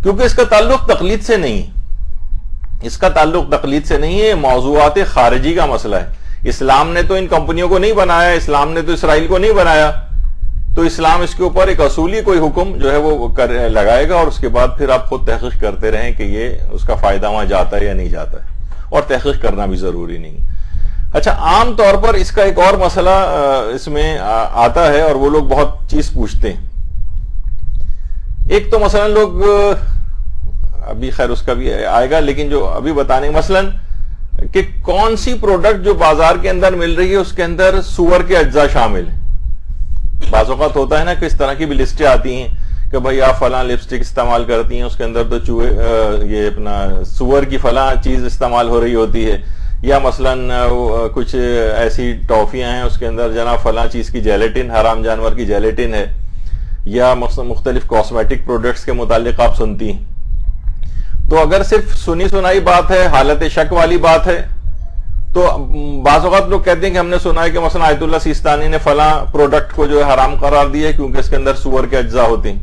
کیونکہ اس کا تعلق تقلید سے نہیں ہے، اس کا تعلق تقلید سے نہیں ہے، موضوعات خارجی کا مسئلہ ہے۔ اسلام نے تو ان کمپنیوں کو نہیں بنایا، اسلام نے تو اسرائیل کو نہیں بنایا، تو اسلام اس کے اوپر ایک اصولی کوئی حکم جو ہے وہ لگائے گا، اور اس کے بعد پھر آپ خود تحقیق کرتے رہیں کہ یہ اس کا فائدہ وہاں جاتا ہے یا نہیں جاتا ہے، اور تحقیق کرنا بھی ضروری نہیں۔ اچھا، عام طور پر اس کا ایک اور مسئلہ اس میں آتا ہے اور وہ لوگ بہت چیز پوچھتے ہیں۔ ایک تو مثلا لوگ ابھی خیر اس کا بھی آئے گا، لیکن جو ابھی بتانے مثلا کہ کون سی پروڈکٹ جو بازار کے اندر مل رہی ہے اس کے اندر سور کے اجزاء شامل ہیں۔ بعض اوقات ہوتا ہے نا کہ اس طرح کی بھی لسٹیں آتی ہیں کہ بھائی آپ فلاں لپسٹک استعمال کرتی ہیں، اس کے اندر تو یہ اپنا سور کی فلاں چیز استعمال ہو رہی ہوتی ہے، یا مثلا کچھ ایسی ٹافیاں ہیں اس کے اندر جناب فلاں چیز کی جیلیٹن، حرام جانور کی جیلیٹن ہے، یا مختلف کاسمیٹک پروڈکٹس کے متعلق آپ سنتی ہیں۔ تو اگر صرف سنی سنائی بات ہے، حالت شک والی بات ہے، تو بعض اوقات لوگ کہتے ہیں کہ ہم نے سنا ہے کہ مثلا آیت اللہ سیستانی نے فلاں پروڈکٹ کو جو ہے حرام قرار دیا ہے کیونکہ اس کے اندر سور کے اجزاء ہوتے ہیں،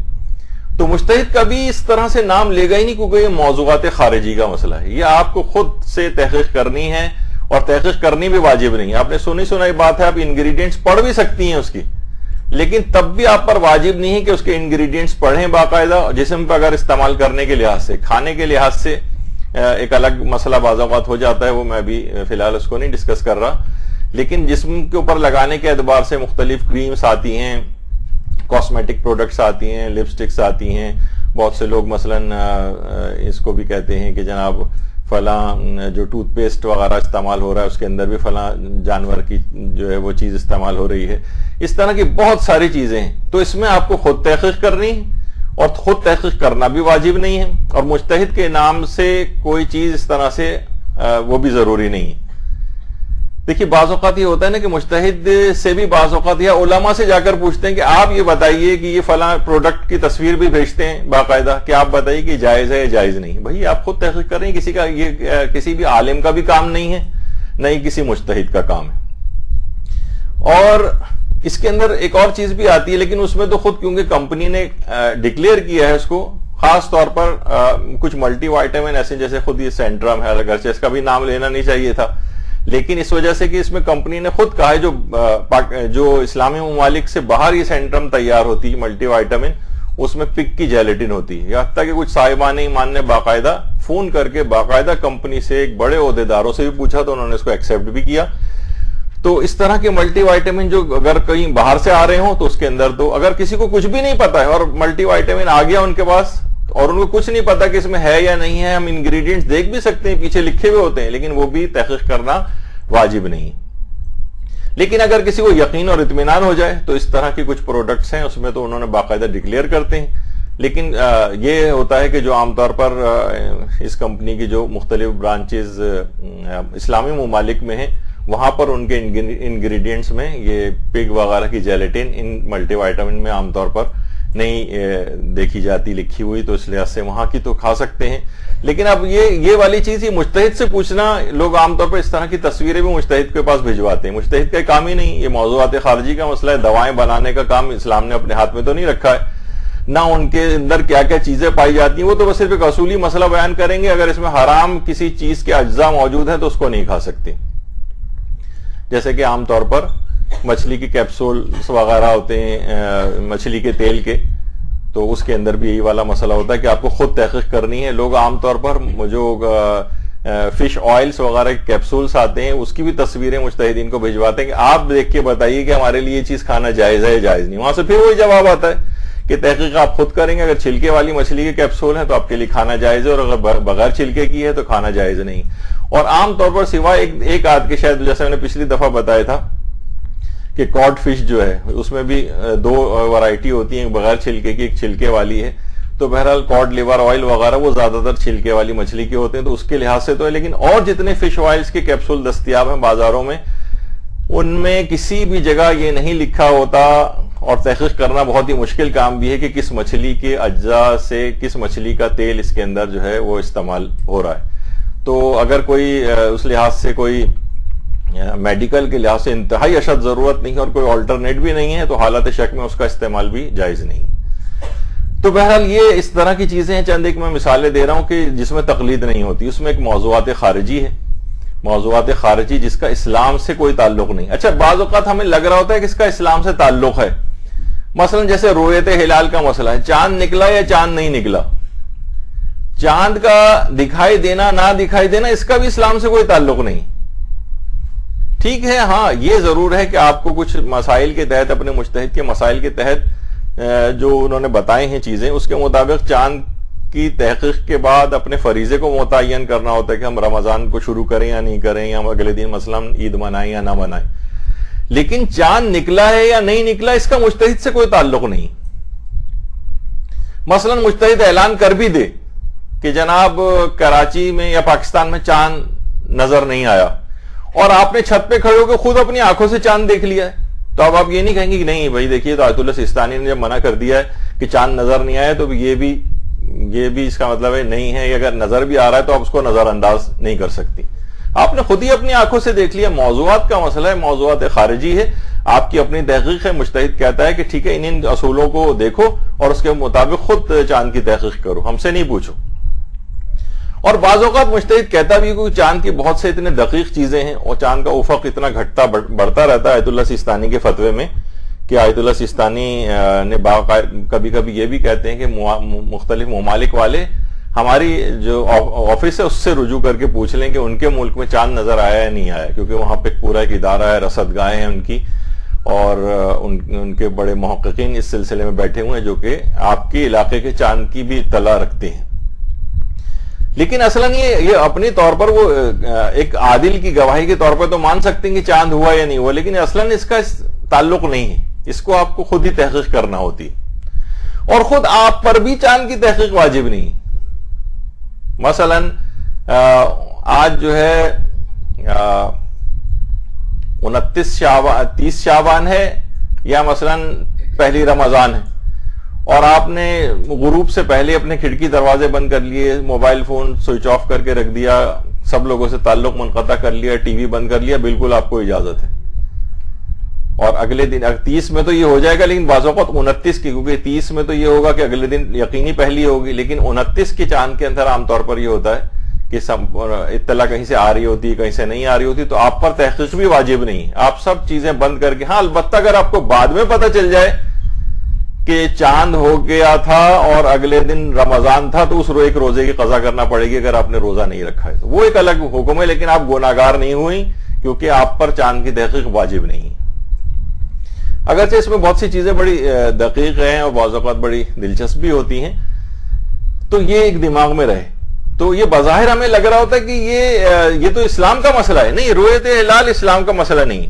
تو مجتہد کبھی اس طرح سے نام لے گا ہی نہیں، کیونکہ یہ موضوعات خارجی کا مسئلہ ہے، یہ آپ کو خود سے تحقیق کرنی ہے، اور تحقیق کرنی بھی واجب نہیں ہے۔ آپ نے سنی سنائی بات ہے، آپ انگریڈینٹس پڑھ بھی سکتی ہیں اس کی، لیکن تب بھی آپ پر واجب نہیں ہے کہ اس کے انگریڈینٹس پڑھیں باقاعدہ، جسم پر اگر استعمال کرنے کے لحاظ سے، کھانے کے لحاظ سے ایک الگ مسئلہ بعض اوقات ہو جاتا ہے، وہ میں بھی فی الحال اس کو نہیں ڈسکس کر رہا، لیکن جسم کے اوپر لگانے کے اعتبار سے مختلف کریمز آتی ہیں، کاسمیٹک پروڈکٹس آتی ہیں، لپسٹکس آتی ہیں، بہت سے لوگ مثلا اس کو بھی کہتے ہیں کہ جناب فلاں جو ٹوتھ پیسٹ وغیرہ استعمال ہو رہا ہے اس کے اندر بھی فلاں جانور کی جو ہے وہ چیز استعمال ہو رہی ہے، اس طرح کی بہت ساری چیزیں ہیں۔ تو اس میں آپ کو خود تحقیق کرنی ہے، اور خود تحقیق کرنا بھی واجب نہیں ہے، اور مجتہد کے نام سے کوئی چیز اس طرح سے وہ بھی ضروری نہیں ہے۔ دیکھیے بعض اوقات یہ ہوتا ہے نا کہ مجتہد سے بھی بعض اوقات یا علماء سے جا کر پوچھتے ہیں کہ آپ یہ بتائیے کہ یہ فلاں پروڈکٹ کی تصویر بھی بھیجتے ہیں باقاعدہ، کہ آپ بتائیے کہ جائز ہے یا جائز نہیں. بھائی آپ خود تحقیق کر رہے ہیں، کسی کا یہ کسی بھی عالم کا بھی کام نہیں ہے، نہ ہی کسی مجتہد کا کام ہے. اور اس کے اندر ایک اور چیز بھی آتی ہے، لیکن اس میں تو خود کیونکہ کمپنی نے ڈکلیئر کیا ہے اس کو، خاص طور پر کچھ ملٹی وائٹامن ایسے جیسے خود یہ سینٹرم ہے، اگرچہ اس کا بھی نام لینا نہیں چاہیے تھا، لیکن اس وجہ سے کہ اس میں کمپنی نے خود کہا ہے جو اسلامی ممالک سے باہر یہ سینٹرم تیار ہوتی ہے ملٹی وائٹامن، اس میں پک کی جیلیٹن ہوتی ہے. یہاں تک کہ کچھ صاحبان ایمان نے باقاعدہ فون کر کے باقاعدہ کمپنی سے ایک بڑے عہدیداروں سے بھی پوچھا تو انہوں نے اس کو ایکسیپٹ بھی کیا. تو اس طرح کے ملٹی وائٹامن جو اگر کہیں باہر سے آ رہے ہوں تو اس کے اندر تو اگر کسی کو کچھ بھی نہیں پتا ہے اور ملٹی وائٹامن آ گیا ان کے پاس اور ان کو کچھ نہیں پتا کہ اس میں ہے یا نہیں ہے، ہم انگریڈینٹس دیکھ بھی سکتے ہیں، پیچھے لکھے ہوئے ہوتے ہیں، لیکن وہ بھی تحقیق کرنا واجب نہیں. لیکن اگر کسی کو یقین اور اطمینان ہو جائے تو اس طرح کے کچھ پروڈکٹس ہیں اس میں تو انہوں نے باقاعدہ ڈکلیئر کرتے ہیں. لیکن یہ ہوتا ہے کہ جو عام طور پر اس کمپنی کی جو مختلف برانچز اسلامی ممالک میں ہیں وہاں پر ان کے انگریڈینٹس میں یہ پگ وغیرہ کی جیلیٹن ان ملٹی وائٹامن میں عام طور پر نہیں دیکھی جاتی لکھی ہوئی، تو اس لحاظ سے وہاں کی تو کھا سکتے ہیں. لیکن اب یہ والی چیز یہ مجتہد سے پوچھنا، لوگ عام طور پر اس طرح کی تصویریں بھی مجتہد کے پاس بھجواتے ہیں. مجتہد کا کام ہی نہیں، یہ موضوعات خارجی کا مسئلہ ہے. دوائیں بنانے کا کام اسلام نے اپنے ہاتھ میں تو نہیں رکھا ہے، نہ ان کے اندر کیا کیا چیزیں پائی جاتی ہیں، وہ تو بس صرف ایک اصولی مسئلہ بیان کریں گے. اگر اس میں حرام کسی چیز کے اجزاء موجود ہیں تو اس کو نہیں کھا سکتے. جیسے کہ عام طور پر مچھلی کے کیپسولز وغیرہ ہوتے ہیں مچھلی کے تیل کے، تو اس کے اندر بھی یہی والا مسئلہ ہوتا ہے کہ آپ کو خود تحقیق کرنی ہے. لوگ عام طور پر جو فش آئلز وغیرہ کے کیپسولز آتے ہیں اس کی بھی تصویریں مجتہدین کو بھجواتے ہیں کہ آپ دیکھ کے بتائیے کہ ہمارے لیے یہ چیز کھانا جائز ہے یا جائز نہیں. وہاں سے پھر وہی جواب آتا ہے کہ تحقیق آپ خود کریں گے، اگر چھلکے والی مچھلی کے کیپسول ہیں تو آپ کے لیے کھانا جائز ہے، اور اگر بغیر چھلکے کی ہے تو کھانا جائز نہیں. اور عام طور پر سوائے ایک آدھ کے، شاید جیسے میں نے پچھلی دفعہ بتایا تھا کہ کاڈ فش جو ہے اس میں بھی دو ورائٹی ہوتی ہیں، ایک بغیر چھلکے کی، ایک چھلکے والی ہے. تو بہرحال کاڈ لیور آئل وغیرہ وہ زیادہ تر چھلکے والی مچھلی کے ہوتے ہیں، تو اس کے لحاظ سے تو ہے. لیکن اور جتنے فش آئلز کے کیپسول دستیاب ہیں بازاروں میں، ان میں کسی بھی جگہ یہ نہیں لکھا ہوتا، اور تحقیق کرنا بہت ہی مشکل کام بھی ہے کہ کس مچھلی کے اجزاء سے کس مچھلی کا تیل اس کے اندر جو ہے وہ استعمال ہو رہا ہے. تو اگر کوئی اس لحاظ سے کوئی میڈیکل کے لحاظ سے انتہائی اشد ضرورت نہیں ہے اور کوئی آلٹرنیٹ بھی نہیں ہے تو حالت شک میں اس کا استعمال بھی جائز نہیں. تو بہرحال یہ اس طرح کی چیزیں ہیں، چند ایک میں مثالیں دے رہا ہوں کہ جس میں تقلید نہیں ہوتی. اس میں ایک موضوعات خارجی ہے، موضوعات خارجی جس کا اسلام سے کوئی تعلق نہیں. اچھا بعض اوقات ہمیں لگ رہا ہوتا ہے کہ اس کا اسلام سے تعلق ہے، مثلا جیسے رویت ہلال کا مسئلہ ہے، چاند نکلا یا چاند نہیں نکلا، چاند کا دکھائی دینا نہ دکھائی دینا اس کا بھی اسلام سے کوئی تعلق نہیں. ٹھیک ہے، ہاں یہ ضرور ہے کہ آپ کو کچھ مسائل کے تحت، اپنے مجتہد کے مسائل کے تحت جو انہوں نے بتائے ہیں چیزیں، اس کے مطابق چاند کی تحقیق کے بعد اپنے فریضے کو متعین کرنا ہوتا ہے کہ ہم رمضان کو شروع کریں یا نہیں کریں، یا ہم اگلے دن مثلا عید منائیں یا نہ منائیں. لیکن چاند نکلا ہے یا نہیں نکلا اس کا مجتہد سے کوئی تعلق نہیں. مثلا مجتہد اعلان کر بھی دے کہ جناب کراچی میں یا پاکستان میں چاند نظر نہیں آیا، اور آپ نے چھت پہ کھڑے ہو کے خود اپنی آنکھوں سے چاند دیکھ لیا ہے، تو اب آپ یہ نہیں کہیں گے کہ نہیں بھائی دیکھیے تو آیت اللہ سیستانی نے جب منع کر دیا ہے کہ چاند نظر نہیں آیا تو یہ بھی اس کا مطلب ہے نہیں ہے. اگر نظر بھی آ رہا ہے تو آپ اس کو نظر انداز نہیں کر سکتی. آپ نے خود ہی اپنی آنکھوں سے دیکھ لیا. موضوعات کا مسئلہ ہے، موضوعات خارجی ہے، آپ کی اپنی تحقیق ہے. مجتہد کہتا ہے کہ ٹھیک ہے ان اصولوں کو دیکھو اور اس کے مطابق خود چاند کی تحقیق کرو، ہم سے نہیں پوچھو. اور بعض اوقات مجتہد کہتا بھی کہ چاند کی بہت سے اتنے دقیق چیزیں ہیں اور چاند کا افق اتنا گھٹتا بڑھتا رہتا ہے. آیت اللہ سیستانی کے فتوے میں کہ آیت اللہ سیستانی نے کبھی کبھی یہ بھی کہتے ہیں کہ مختلف ممالک والے ہماری جو آفس ہے اس سے رجوع کر کے پوچھ لیں کہ ان کے ملک میں چاند نظر آیا یا نہیں آیا، کیونکہ وہاں پہ پورا ایک ادارہ ہے، رصد گاہیں ہیں ان کی، اور ان کے بڑے محققین اس سلسلے میں بیٹھے ہوئے ہیں جو کہ آپ کے علاقے کے چاند کی بھی اطلاع رکھتے ہیں. لیکن اصلاً یہ اپنی طور پر وہ ایک عادل کی گواہی کے طور پر تو مان سکتے ہیں کہ چاند ہوا یا نہیں ہوا، لیکن اصلاً اس کا تعلق نہیں ہے. اس کو آپ کو خود ہی تحقیق کرنا ہوتی، اور خود آپ پر بھی چاند کی تحقیق واجب نہیں. مثلا آج جو ہے 30 شعبان ہے یا مثلاً پہلی رمضان ہے، اور آپ نے غروب سے پہلے اپنے کھڑکی دروازے بند کر لیے، موبائل فون سوئچ آف کر کے رکھ دیا، سب لوگوں سے تعلق منقطع کر لیا، ٹی وی بند کر لیا، بالکل آپ کو اجازت ہے. اور اگلے دن 30 میں تو یہ ہو جائے گا، لیکن بعض اوقات 29 کی، کیونکہ 30 میں تو یہ ہوگا کہ اگلے دن یقینی پہلی ہوگی، لیکن 29 کی چاند کے اندر عام طور پر یہ ہوتا ہے کہ اطلاع کہیں سے آ رہی ہوتی ہے، کہیں سے نہیں آ رہی ہوتی، تو آپ پر تحقیق بھی واجب نہیں ہے. آپ سب چیزیں بند کر کے، ہاں البتہ اگر آپ کو بعد میں پتہ چل جائے کہ چاند ہو گیا تھا اور اگلے دن رمضان تھا، تو اس ایک روزے کی قضا کرنا پڑے گی اگر آپ نے روزہ نہیں رکھا ہے، تو وہ ایک الگ حکم ہے، لیکن آپ گناہگار نہیں ہوئی کیونکہ آپ پر چاند کی تحقیق واجب نہیں ہے. اگرچہ اس میں بہت سی چیزیں بڑی دقیق ہیں اور بعض اوقات بڑی دلچسپ بھی ہوتی ہیں، تو یہ ایک دماغ میں رہے. تو یہ بظاہر ہمیں لگ رہا ہوتا ہے کہ یہ تو اسلام کا مسئلہ ہے. نہیں، رؤیت ہلال اسلام کا مسئلہ نہیں.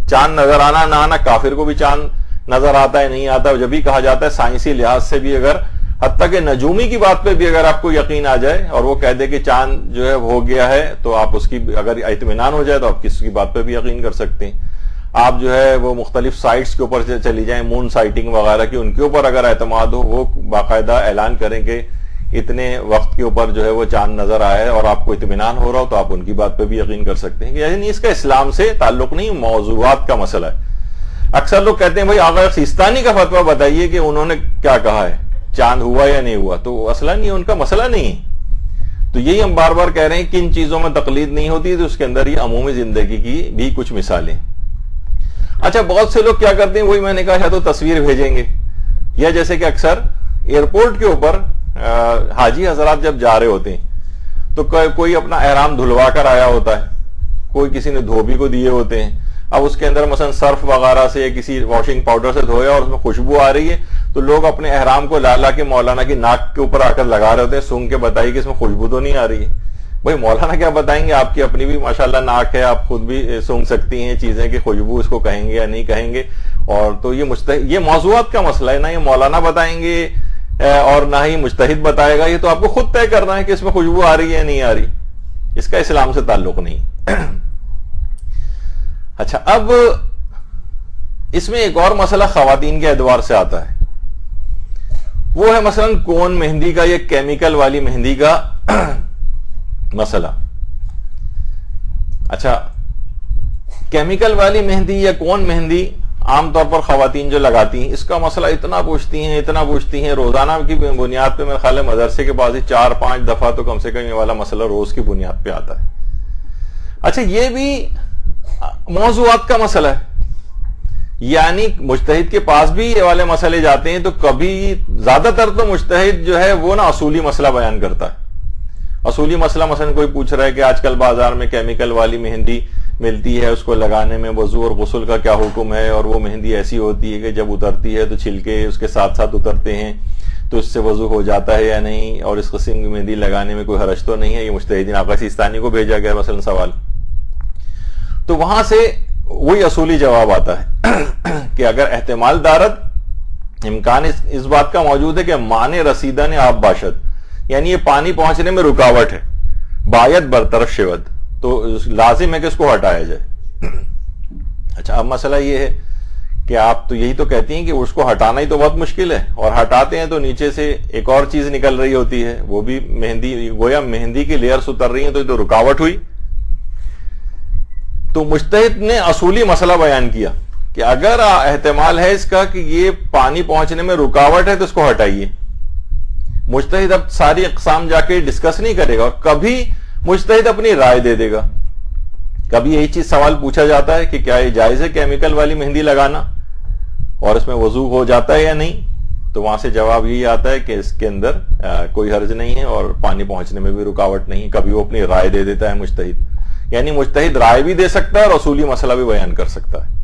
چاند نظر آنا نہ آنا، کافر کو بھی چاند نظر آتا ہے نہیں آتا، جب بھی کہا جاتا ہے سائنسی لحاظ سے بھی، اگر حتیٰ کہ نجومی کی بات پہ بھی اگر آپ کو یقین آ جائے اور وہ کہہ دے کہ چاند جو ہے ہو گیا ہے، تو آپ اس کی اگر اطمینان ہو جائے تو آپ کس کی بات پہ بھی یقین کر سکتے ہیں. آپ جو ہے وہ مختلف سائٹس کے اوپر چلی جائیں، مون سائٹنگ وغیرہ کی، ان کے اوپر اگر اعتماد ہو، وہ باقاعدہ اعلان کریں کہ اتنے وقت کے اوپر جو ہے وہ چاند نظر آیا ہے اور آپ کو اطمینان ہو رہا ہو، تو آپ ان کی بات پہ بھی یقین کر سکتے ہیں. یعنی اس کا اسلام سے تعلق نہیں، موضوعات کا مسئلہ ہے. اکثر لوگ کہتے ہیں بھائی آغا سیستانی کا فتویٰ بتائیے کہ انہوں نے کیا کہا ہے، چاند ہوا یا نہیں ہوا، تو اصلا نہیں، ان کا مسئلہ نہیں ہے. تو یہی ہم بار بار کہہ رہے ہیں کہ کن چیزوں میں تقلید نہیں ہوتی، تو اس کے اندر یہ عمومی زندگی کی بھی کچھ مثالیں. اچھا، بہت سے لوگ کیا کرتے ہیں، وہی میں نے کہا، یا تو تصویر بھیجیں گے، یا جیسے کہ اکثر ایئرپورٹ کے اوپر حاجی حضرات جب جا رہے ہوتے ہیں تو کوئی اپنا احرام دھلوا کر آیا ہوتا ہے، کوئی کسی نے دھوبی کو دیے ہوتے ہیں. اب اس کے اندر مثلا سرف وغیرہ سے یا کسی واشنگ پاؤڈر سے دھویا اور اس میں خوشبو آ رہی ہے، تو لوگ اپنے احرام کو لا کے مولانا کی ناک کے اوپر آ کر لگا رہے ہوتے ہیں، سونگ کے بتائیے کہ اس میں خوشبو تو نہیں آ رہی ہے. بھائی مولانا کیا بتائیں گے، آپ کی اپنی بھی ماشاءاللہ ناک ہے، آپ خود بھی سونگ سکتی ہیں چیزیں کہ خوشبو اس کو کہیں گے یا نہیں کہیں گے. اور تو یہ موضوعات کا مسئلہ ہے، نہ یہ مولانا بتائیں گے اور نہ ہی مجتہد بتائے گا، یہ تو آپ کو خود طے کرنا ہے کہ اس میں خوشبو آ رہی ہے یا نہیں آ رہی. اس کا اسلام سے تعلق نہیں. اچھا، اب اس میں ایک اور مسئلہ خواتین کے اعتبار سے آتا ہے، وہ ہے مثلا کون مہندی کا یا کیمیکل والی مہندی کا مسئلہ. اچھا، کیمیکل والی مہندی یا کون مہندی عام طور پر خواتین جو لگاتی ہیں، اس کا مسئلہ اتنا پوچھتی ہیں روزانہ کی بنیاد پہ. میرے خیال ہے مدرسے کے بعد 4-5 دفعہ تو کم سے کم یہ والا مسئلہ روز کی بنیاد پہ آتا ہے. اچھا، یہ بھی موضوعات کا مسئلہ ہے، یعنی مجتہد کے پاس بھی یہ والے مسئلے جاتے ہیں، تو کبھی زیادہ تر تو مجتہد جو ہے وہ نا اصولی مسئلہ بیان کرتا ہے. اصولی مسئلہ مثلا کوئی پوچھ رہا ہے کہ آج کل بازار میں کیمیکل والی مہندی ملتی ہے، اس کو لگانے میں وضو اور غسل کا کیا حکم ہے، اور وہ مہندی ایسی ہوتی ہے کہ جب اترتی ہے تو چھلکے اس کے ساتھ ساتھ اترتے ہیں، تو اس سے وضو ہو جاتا ہے یا نہیں، اور اس قسم کی مہندی لگانے میں کوئی حرج تو نہیں ہے. یہ مجتہدین آقا سیستانی کو بھیجا گیا مثلا سوال. تو وہاں سے وہی اصولی جواب آتا ہے کہ اگر احتمال دارد امکان اس بات کا موجود ہے کہ معنی رسیدہ نے آپ باشد، یعنی یہ پانی پہنچنے میں رکاوٹ ہے، باید برطرف شود، تو لازم ہے کہ اس کو ہٹایا جائے. اچھا، اب مسئلہ یہ ہے کہ آپ تو یہی تو کہتی ہیں کہ اس کو ہٹانا ہی تو بہت مشکل ہے، اور ہٹاتے ہیں تو نیچے سے ایک اور چیز نکل رہی ہوتی ہے، وہ بھی مہندی، گویا مہندی کی لیئرز اتر رہی ہیں، تو یہ تو رکاوٹ ہوئی. تو مجتہد نے اصولی مسئلہ بیان کیا کہ اگر احتمال ہے اس کا کہ یہ پانی پہنچنے میں رکاوٹ ہے تو اس کو ہٹائیے. مجتہد اب ساری اقسام جا کے ڈسکس نہیں کرے گا، اور کبھی مجتہد اپنی رائے دے دے گا. کبھی یہی چیز سوال پوچھا جاتا ہے کہ کیا یہ جائز ہے کیمیکل والی مہندی لگانا اور اس میں وضو ہو جاتا ہے یا نہیں، تو وہاں سے جواب یہی آتا ہے کہ اس کے اندر کوئی حرج نہیں ہے اور پانی پہنچنے میں بھی رکاوٹ نہیں. کبھی وہ اپنی رائے دے دیتا ہے مجتہد، یعنی مجتہد رائے بھی دے سکتا ہے اور اصولی مسئلہ بھی بیان کر سکتا ہے.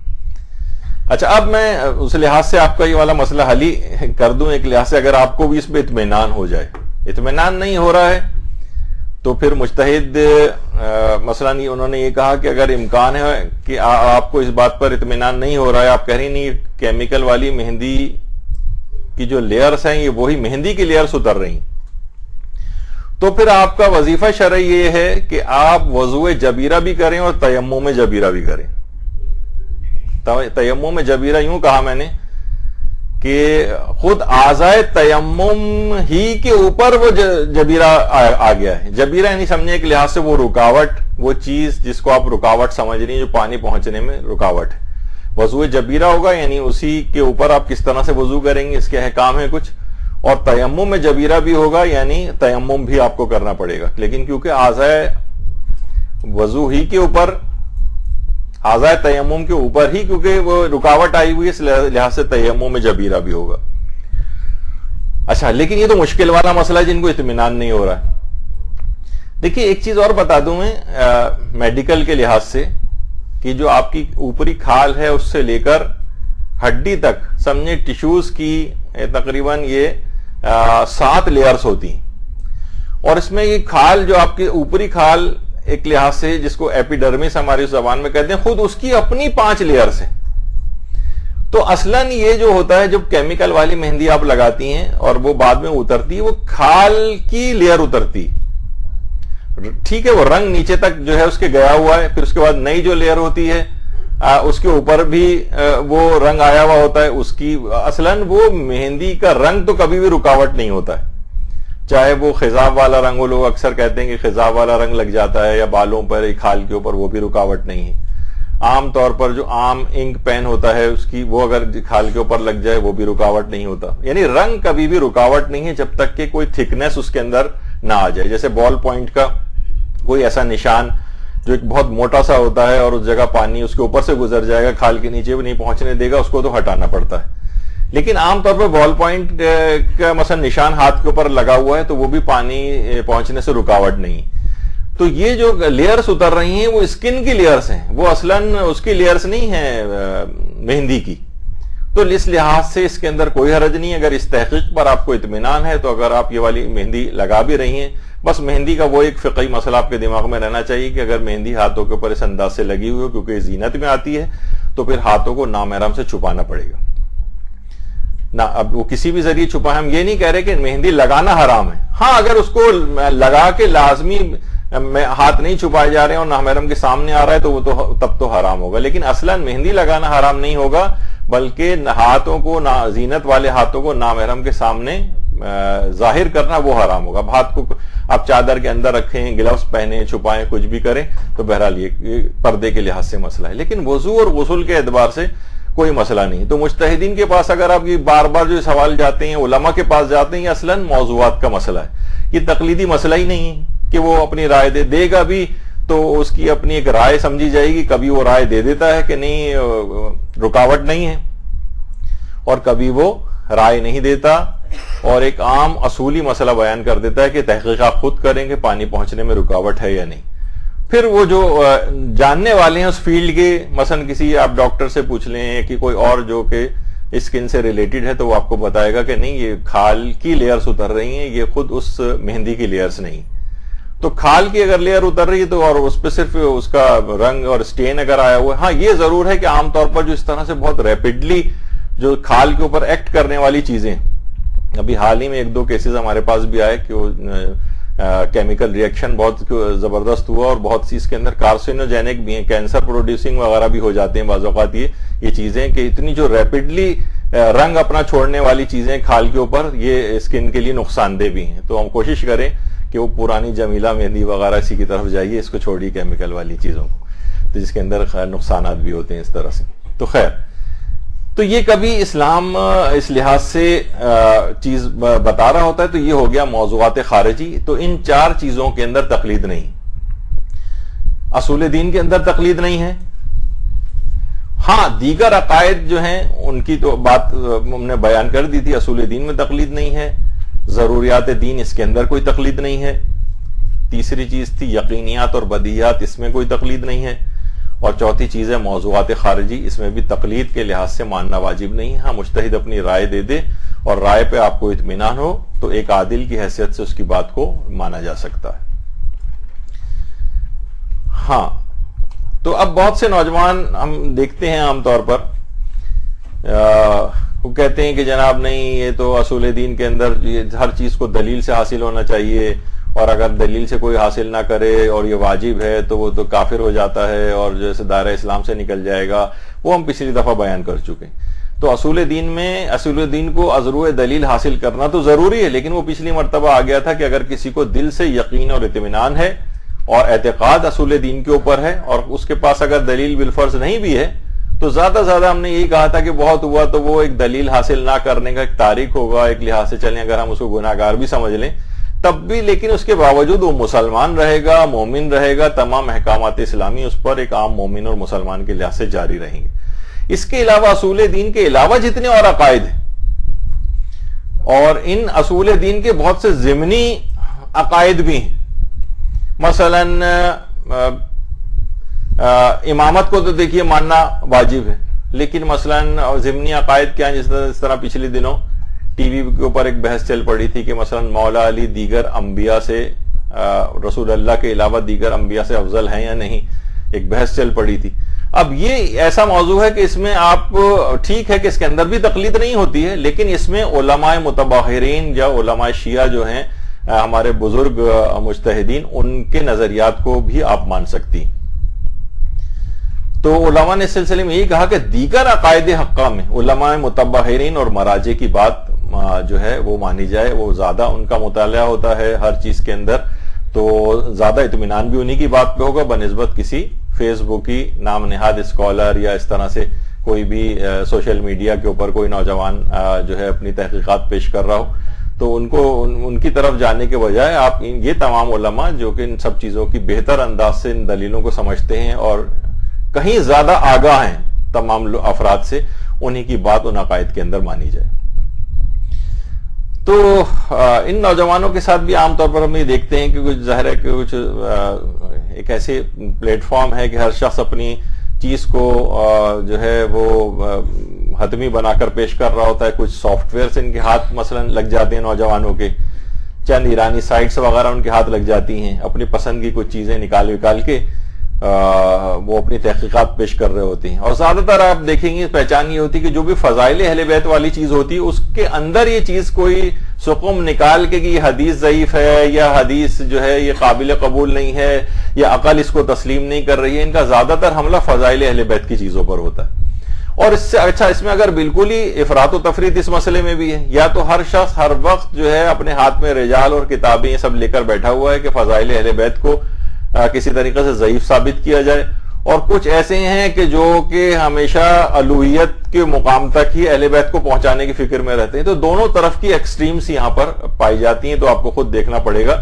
اچھا، اب میں اس لحاظ سے آپ کا یہ والا مسئلہ حل ہی کر دوں. ایک لحاظ سے اگر آپ کو بھی اس پہ اطمینان ہو جائے، اطمینان نہیں ہو رہا ہے تو پھر مجتہد مثلا انہوں نے یہ کہا کہ اگر امکان ہے کہ آپ کو اس بات پر اطمینان نہیں ہو رہا ہے، آپ کہہ رہی نہیں کیمیکل والی مہندی کی جو لیئرز ہیں یہ وہی مہندی کی لیئرز اتر رہی ہیں، تو پھر آپ کا وظیفہ شرعی یہ ہے کہ آپ وضوء جبیرہ بھی کریں اور تیمم جبیرہ بھی کریں. تیمم جبیرہ یوں کہا میں نے کہ خود اعضائے تیمم ہی کے اوپر وہ جبیرہ آ گیا ہے. جبیرہ یعنی سمجھے ایک لحاظ سے وہ رکاوٹ، وہ چیز جس کو آپ رکاوٹ سمجھ رہی ہیں جو پانی پہنچنے میں رکاوٹ ہے. وضو جبیرہ ہوگا یعنی اسی کے اوپر آپ کس طرح سے وضو کریں گے، اس کے احکام ہیں کچھ. اور تیمم میں جبیرہ بھی ہوگا یعنی تیمم بھی آپ کو کرنا پڑے گا، لیکن کیونکہ اعضائے وضو ہی کے اوپر، اعضائے تیمم کے اوپر ہی کیونکہ وہ رکاوٹ آئی ہوئی ہے، اس لحاظ سے تیمم میں جبیرہ بھی ہوگا. اچھا، لیکن یہ تو مشکل والا مسئلہ ہے جن کو اطمینان نہیں ہو رہا ہے. دیکھیے ایک چیز اور بتا دوں میں میڈیکل کے لحاظ سے کہ جو آپ کی اوپری کھال ہے اس سے لے کر ہڈی تک سمجھے ٹیشوز کی تقریباً یہ 7 لیئرز ہوتی ہیں. اور اس میں یہ کھال جو آپ کی اوپری کھال ایک لحاظ سے جس کو ایپیڈرمس ہماری زبان میں کہتے ہیں، خود اس کی اپنی 5 لیئرز ہیں. تو اصلاً یہ جو ہوتا ہے جب کیمیکل والی مہندی آپ لگاتی ہیں اور وہ بعد میں اترتی، وہ کھال کی لیئر اترتی، ٹھیک ہے، وہ رنگ نیچے تک جو ہے اس کے گیا ہوا ہے. پھر اس کے بعد نئی جو لیئر ہوتی ہے اس کے اوپر بھی وہ رنگ آیا ہوا ہوتا ہے اس کی. اصلاً وہ مہندی کا رنگ تو کبھی بھی رکاوٹ نہیں ہوتا ہے، چاہے وہ خضاب والا رنگ ہو. لوگ اکثر کہتے ہیں کہ خضاب والا رنگ لگ جاتا ہے یا بالوں پر کھال کے اوپر، وہ بھی رکاوٹ نہیں ہے. عام طور پر جو عام انک پین ہوتا ہے اس کی، وہ اگر کھال کے اوپر لگ جائے وہ بھی رکاوٹ نہیں ہوتا. یعنی رنگ کبھی بھی رکاوٹ نہیں ہے جب تک کہ کوئی تھکنس اس کے اندر نہ آ جائے. جیسے بال پوائنٹ کا کوئی ایسا نشان جو ایک بہت موٹا سا ہوتا ہے اور اس جگہ پانی اس کے اوپر سے گزر جائے گا، کھال کے نیچے بھی نہیں پہنچنے دے گا، اس کو تو ہٹانا پڑتا ہے. لیکن عام طور پر بال پوائنٹ کا مثلا نشان ہاتھ کے اوپر لگا ہوا ہے تو وہ بھی پانی پہنچنے سے رکاوٹ نہیں. تو یہ جو لیئرز اتر رہی ہیں وہ اسکن کی لیئرز ہیں، وہ اصلاً اس کی لیئرز نہیں ہیں مہندی کی. تو اس لحاظ سے اس کے اندر کوئی حرج نہیں. اگر اس تحقیق پر آپ کو اطمینان ہے تو اگر آپ یہ والی مہندی لگا بھی رہی ہیں، بس مہندی کا وہ ایک فقہی مسئلہ آپ کے دماغ میں رہنا چاہیے کہ اگر مہندی ہاتھوں کے اوپر اس انداز سے لگی ہوئی ہو کیونکہ زینت میں آتی ہے تو پھر ہاتھوں کو نامحرم سے چھپانا پڑے گا. نہ اب وہ کسی بھی ذریعے چھپائیں، ہم یہ نہیں کہہ رہے کہ مہندی لگانا حرام ہے. ہاں اگر اس کو لگا کے لازمی ہاتھ نہیں چھپائے جا رہے ہیں اور نامحرم کے سامنے آ رہا ہے تو وہ تو تب تو حرام ہوگا. لیکن اصلاً مہندی لگانا حرام نہیں ہوگا، بلکہ ہاتھوں کو، زینت والے ہاتھوں کو نامحرم کے سامنے ظاہر کرنا وہ حرام ہوگا. اب ہاتھ کو آپ چادر کے اندر رکھیں، گلوز پہنیں، چھپائیں، کچھ بھی کریں تو بہرحال یہ پردے کے لحاظ سے مسئلہ ہے. لیکن وضو اور غسل کے اعتبار سے کوئی مسئلہ نہیں. تو مجتہدین کے پاس اگر آپ یہ بار بار جو سوال جاتے ہیں، علماء کے پاس جاتے ہیں، یہ اصلاً موضوعات کا مسئلہ ہے. یہ تقلیدی مسئلہ ہی نہیں ہے کہ وہ اپنی رائے دے گا بھی تو اس کی اپنی ایک رائے سمجھی جائے گی. کبھی وہ رائے دے دیتا ہے کہ نہیں رکاوٹ نہیں ہے اور کبھی وہ رائے نہیں دیتا اور ایک عام اصولی مسئلہ بیان کر دیتا ہے کہ تحقیقات خود کریں کہ پانی پہنچنے میں رکاوٹ ہے یا نہیں. پھر وہ جو جاننے والے ہیں اس فیلڈ کے، مثلا کسی آپ ڈاکٹر سے پوچھ لیں کہ کوئی اور جو کہ اسکن سے ریلیٹڈ ہے تو وہ آپ کو بتائے گا کہ نہیں یہ کھال کی لیئرز اتر رہی ہیں، یہ خود اس مہندی کی لیئرز نہیں. تو کھال کی اگر لیئر اتر رہی ہے تو اور اس پہ صرف اس کا رنگ اور سٹین اگر آیا ہوا ہے، ہاں یہ ضرور ہے کہ عام طور پر جو اس طرح سے بہت ریپڈلی جو کھال کے اوپر ایکٹ کرنے والی چیزیں، ابھی حال ہی میں 1-2 کیسز ہمارے پاس بھی آئے کہ وہ کیمیکل ریئیکشن بہت زبردست ہوا اور بہت سی اس کے اندر کارسینوجینک بھی ہیں، کینسر پروڈیوسنگ وغیرہ بھی ہو جاتے ہیں بعض اوقات یہ چیزیں کہ اتنی جو ریپڈلی رنگ اپنا چھوڑنے والی چیزیں کھال کے اوپر یہ اسکن کے لیے نقصان دہ بھی ہیں. تو ہم کوشش کریں کہ وہ پرانی جمیلہ مہندی وغیرہ اسی کی طرف جائیے، اس کو چھوڑیے کیمیکل والی چیزوں کو، تو جس کے اندر نقصانات بھی ہوتے ہیں اس طرح سے. تو خیر، تو یہ کبھی اسلام اس لحاظ سے چیز بتا رہا ہوتا ہے تو یہ ہو گیا موضوعات خارجی. تو ان 4 چیزوں کے اندر تقلید نہیں. اصول دین کے اندر تقلید نہیں ہے. ہاں دیگر عقائد جو ہیں ان کی تو بات ہم نے بیان کر دی تھی، اصول دین میں تقلید نہیں ہے. ضروریات دین اس کے اندر کوئی تقلید نہیں ہے. تیسری چیز تھی یقینیات اور بدیہیات، اس میں کوئی تقلید نہیں ہے. اور چوتھی چیز ہے موضوعات خارجی، اس میں بھی تقلید کے لحاظ سے ماننا واجب نہیں ہے. ہاں مجتہد اپنی رائے دے دے اور رائے پہ آپ کو اطمینان ہو تو ایک عادل کی حیثیت سے اس کی بات کو مانا جا سکتا ہے. ہاں تو اب بہت سے نوجوان ہم دیکھتے ہیں عام طور پر وہ کہتے ہیں کہ جناب نہیں یہ تو اصول دین کے اندر ہر چیز کو دلیل سے حاصل ہونا چاہیے، اور اگر دلیل سے کوئی حاصل نہ کرے اور یہ واجب ہے تو وہ تو کافر ہو جاتا ہے اور جیسے دائرہ اسلام سے نکل جائے گا. وہ ہم پچھلی دفعہ بیان کر چکے. تو اصول دین کو ازروع دلیل حاصل کرنا تو ضروری ہے، لیکن وہ پچھلی مرتبہ آ گیا تھا کہ اگر کسی کو دل سے یقین اور اطمینان ہے اور اعتقاد اصول دین کے اوپر ہے اور اس کے پاس اگر دلیل بالفرض نہیں بھی ہے تو زیادہ زیادہ ہم نے یہی کہا تھا کہ بہت ہوا تو وہ ایک دلیل حاصل نہ کرنے کا ایک تاریخ ہوگا، ایک لحاظ سے چلیں اگر ہم اس کو گناہگار بھی سمجھ لیں تب بھی، لیکن اس کے باوجود وہ مسلمان رہے گا، مومن رہے گا، تمام احکامات اسلامی اس پر ایک عام مومن اور مسلمان کے لحاظ سے جاری رہیں گے. اس کے علاوہ اصول دین کے علاوہ جتنے اور عقائد ہیں، اور ان اصول دین کے بہت سے ضمنی عقائد بھی ہیں. مثلا امامت کو تو دیکھیے ماننا واجب ہے، لیکن مثلا ضمنی عقائد کیا ہیں؟ جس طرح پچھلے دنوں ٹی وی کے اوپر ایک بحث چل پڑی تھی کہ مثلا مولا علی دیگر انبیاء سے، رسول اللہ کے علاوہ دیگر انبیاء سے افضل ہیں یا نہیں، ایک بحث چل پڑی تھی. اب یہ ایسا موضوع ہے کہ اس میں آپ ٹھیک ہے کہ اس کے اندر بھی تقلید نہیں ہوتی ہے، لیکن اس میں علماء متبحرین یا علماء شیعہ جو ہیں ہمارے بزرگ مجتہدین، ان کے نظریات کو بھی آپ مان سکتی. تو علماء نے اس سلسلے میں یہی کہا کہ دیگر عقائد حقہ میں علماء متبحرین اور مراجع کی بات جو ہے وہ مانی جائے، وہ زیادہ ان کا مطالعہ ہوتا ہے ہر چیز کے اندر، تو زیادہ اطمینان بھی انہی کی بات پہ ہوگا بنسبت کسی فیس بک کی نام نہاد اسکالر یا اس طرح سے کوئی بھی سوشل میڈیا کے اوپر کوئی نوجوان جو ہے اپنی تحقیقات پیش کر رہا ہو. تو ان کی طرف جانے کے بجائے آپ یہ تمام علماء جو کہ ان سب چیزوں کی بہتر انداز سے ان دلیلوں کو سمجھتے ہیں اور کہیں زیادہ آگاہ ہیں تمام افراد سے، انہی کی بات ان عقائد کے اندر مانی جائے. تو ان نوجوانوں کے ساتھ بھی عام طور پر ہم یہ دیکھتے ہیں کہ کچھ ظاہر ہے کہ کچھ ایک ایسے پلیٹ فارم ہے کہ ہر شخص اپنی چیز کو جو ہے وہ حتمی بنا کر پیش کر رہا ہوتا ہے. کچھ سافٹ ویئرز ان کے ہاتھ مثلا لگ جاتے ہیں نوجوانوں کے، چند ایرانی سائٹس وغیرہ ان کے ہاتھ لگ جاتی ہیں، اپنی پسند کی کچھ چیزیں نکال کے وہ اپنی تحقیقات پیش کر رہے ہوتے ہیں. اور زیادہ تر آپ دیکھیں گے پہچان یہ ہوتی کہ جو بھی فضائل اہل بیت والی چیز ہوتی ہے اس کے اندر یہ چیز کوئی سقم نکال کے کہ یہ حدیث ضعیف ہے یا حدیث جو ہے یہ قابل قبول نہیں ہے یا عقل اس کو تسلیم نہیں کر رہی ہے، ان کا زیادہ تر حملہ فضائل اہل بیت کی چیزوں پر ہوتا ہے. اور اس سے اچھا اس میں اگر بالکل ہی افراط و تفریط اس مسئلے میں بھی ہے، یا تو ہر شخص ہر وقت جو ہے اپنے ہاتھ میں رجال اور کتابیں یہ سب لے کر بیٹھا ہوا ہے کہ فضائل اہل بیت کو کسی طریقے سے ضعیف ثابت کیا جائے، اور کچھ ایسے ہیں کہ جو کہ ہمیشہ الوہیت کے مقام تک ہی اہل بیت کو پہنچانے کی فکر میں رہتے ہیں. تو دونوں طرف کی ایکسٹریمز یہاں پر پائی جاتی ہیں. تو آپ کو خود دیکھنا پڑے گا،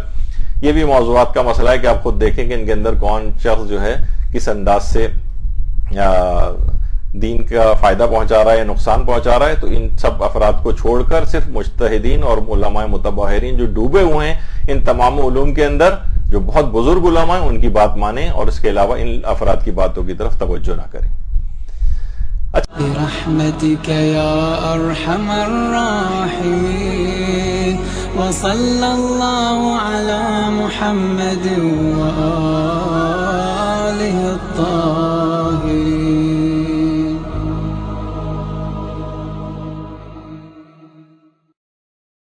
یہ بھی موضوعات کا مسئلہ ہے کہ آپ خود دیکھیں کہ ان کے اندر کون شخص جو ہے کس انداز سے دین کا فائدہ پہنچا رہا ہے یا نقصان پہنچا رہا ہے. تو ان سب افراد کو چھوڑ کر صرف مجتہدین اور علماء متبحرین جو ڈوبے ہوئے ہیں ان تمام علوم کے اندر، جو بہت بزرگ علماء ہیں، ان کی بات مانیں اور اس کے علاوہ ان افراد کی باتوں کی طرف توجہ نہ کریں. برحمتك يا ارحم الراحمين وصلى الله على محمد وآله الطاهرين.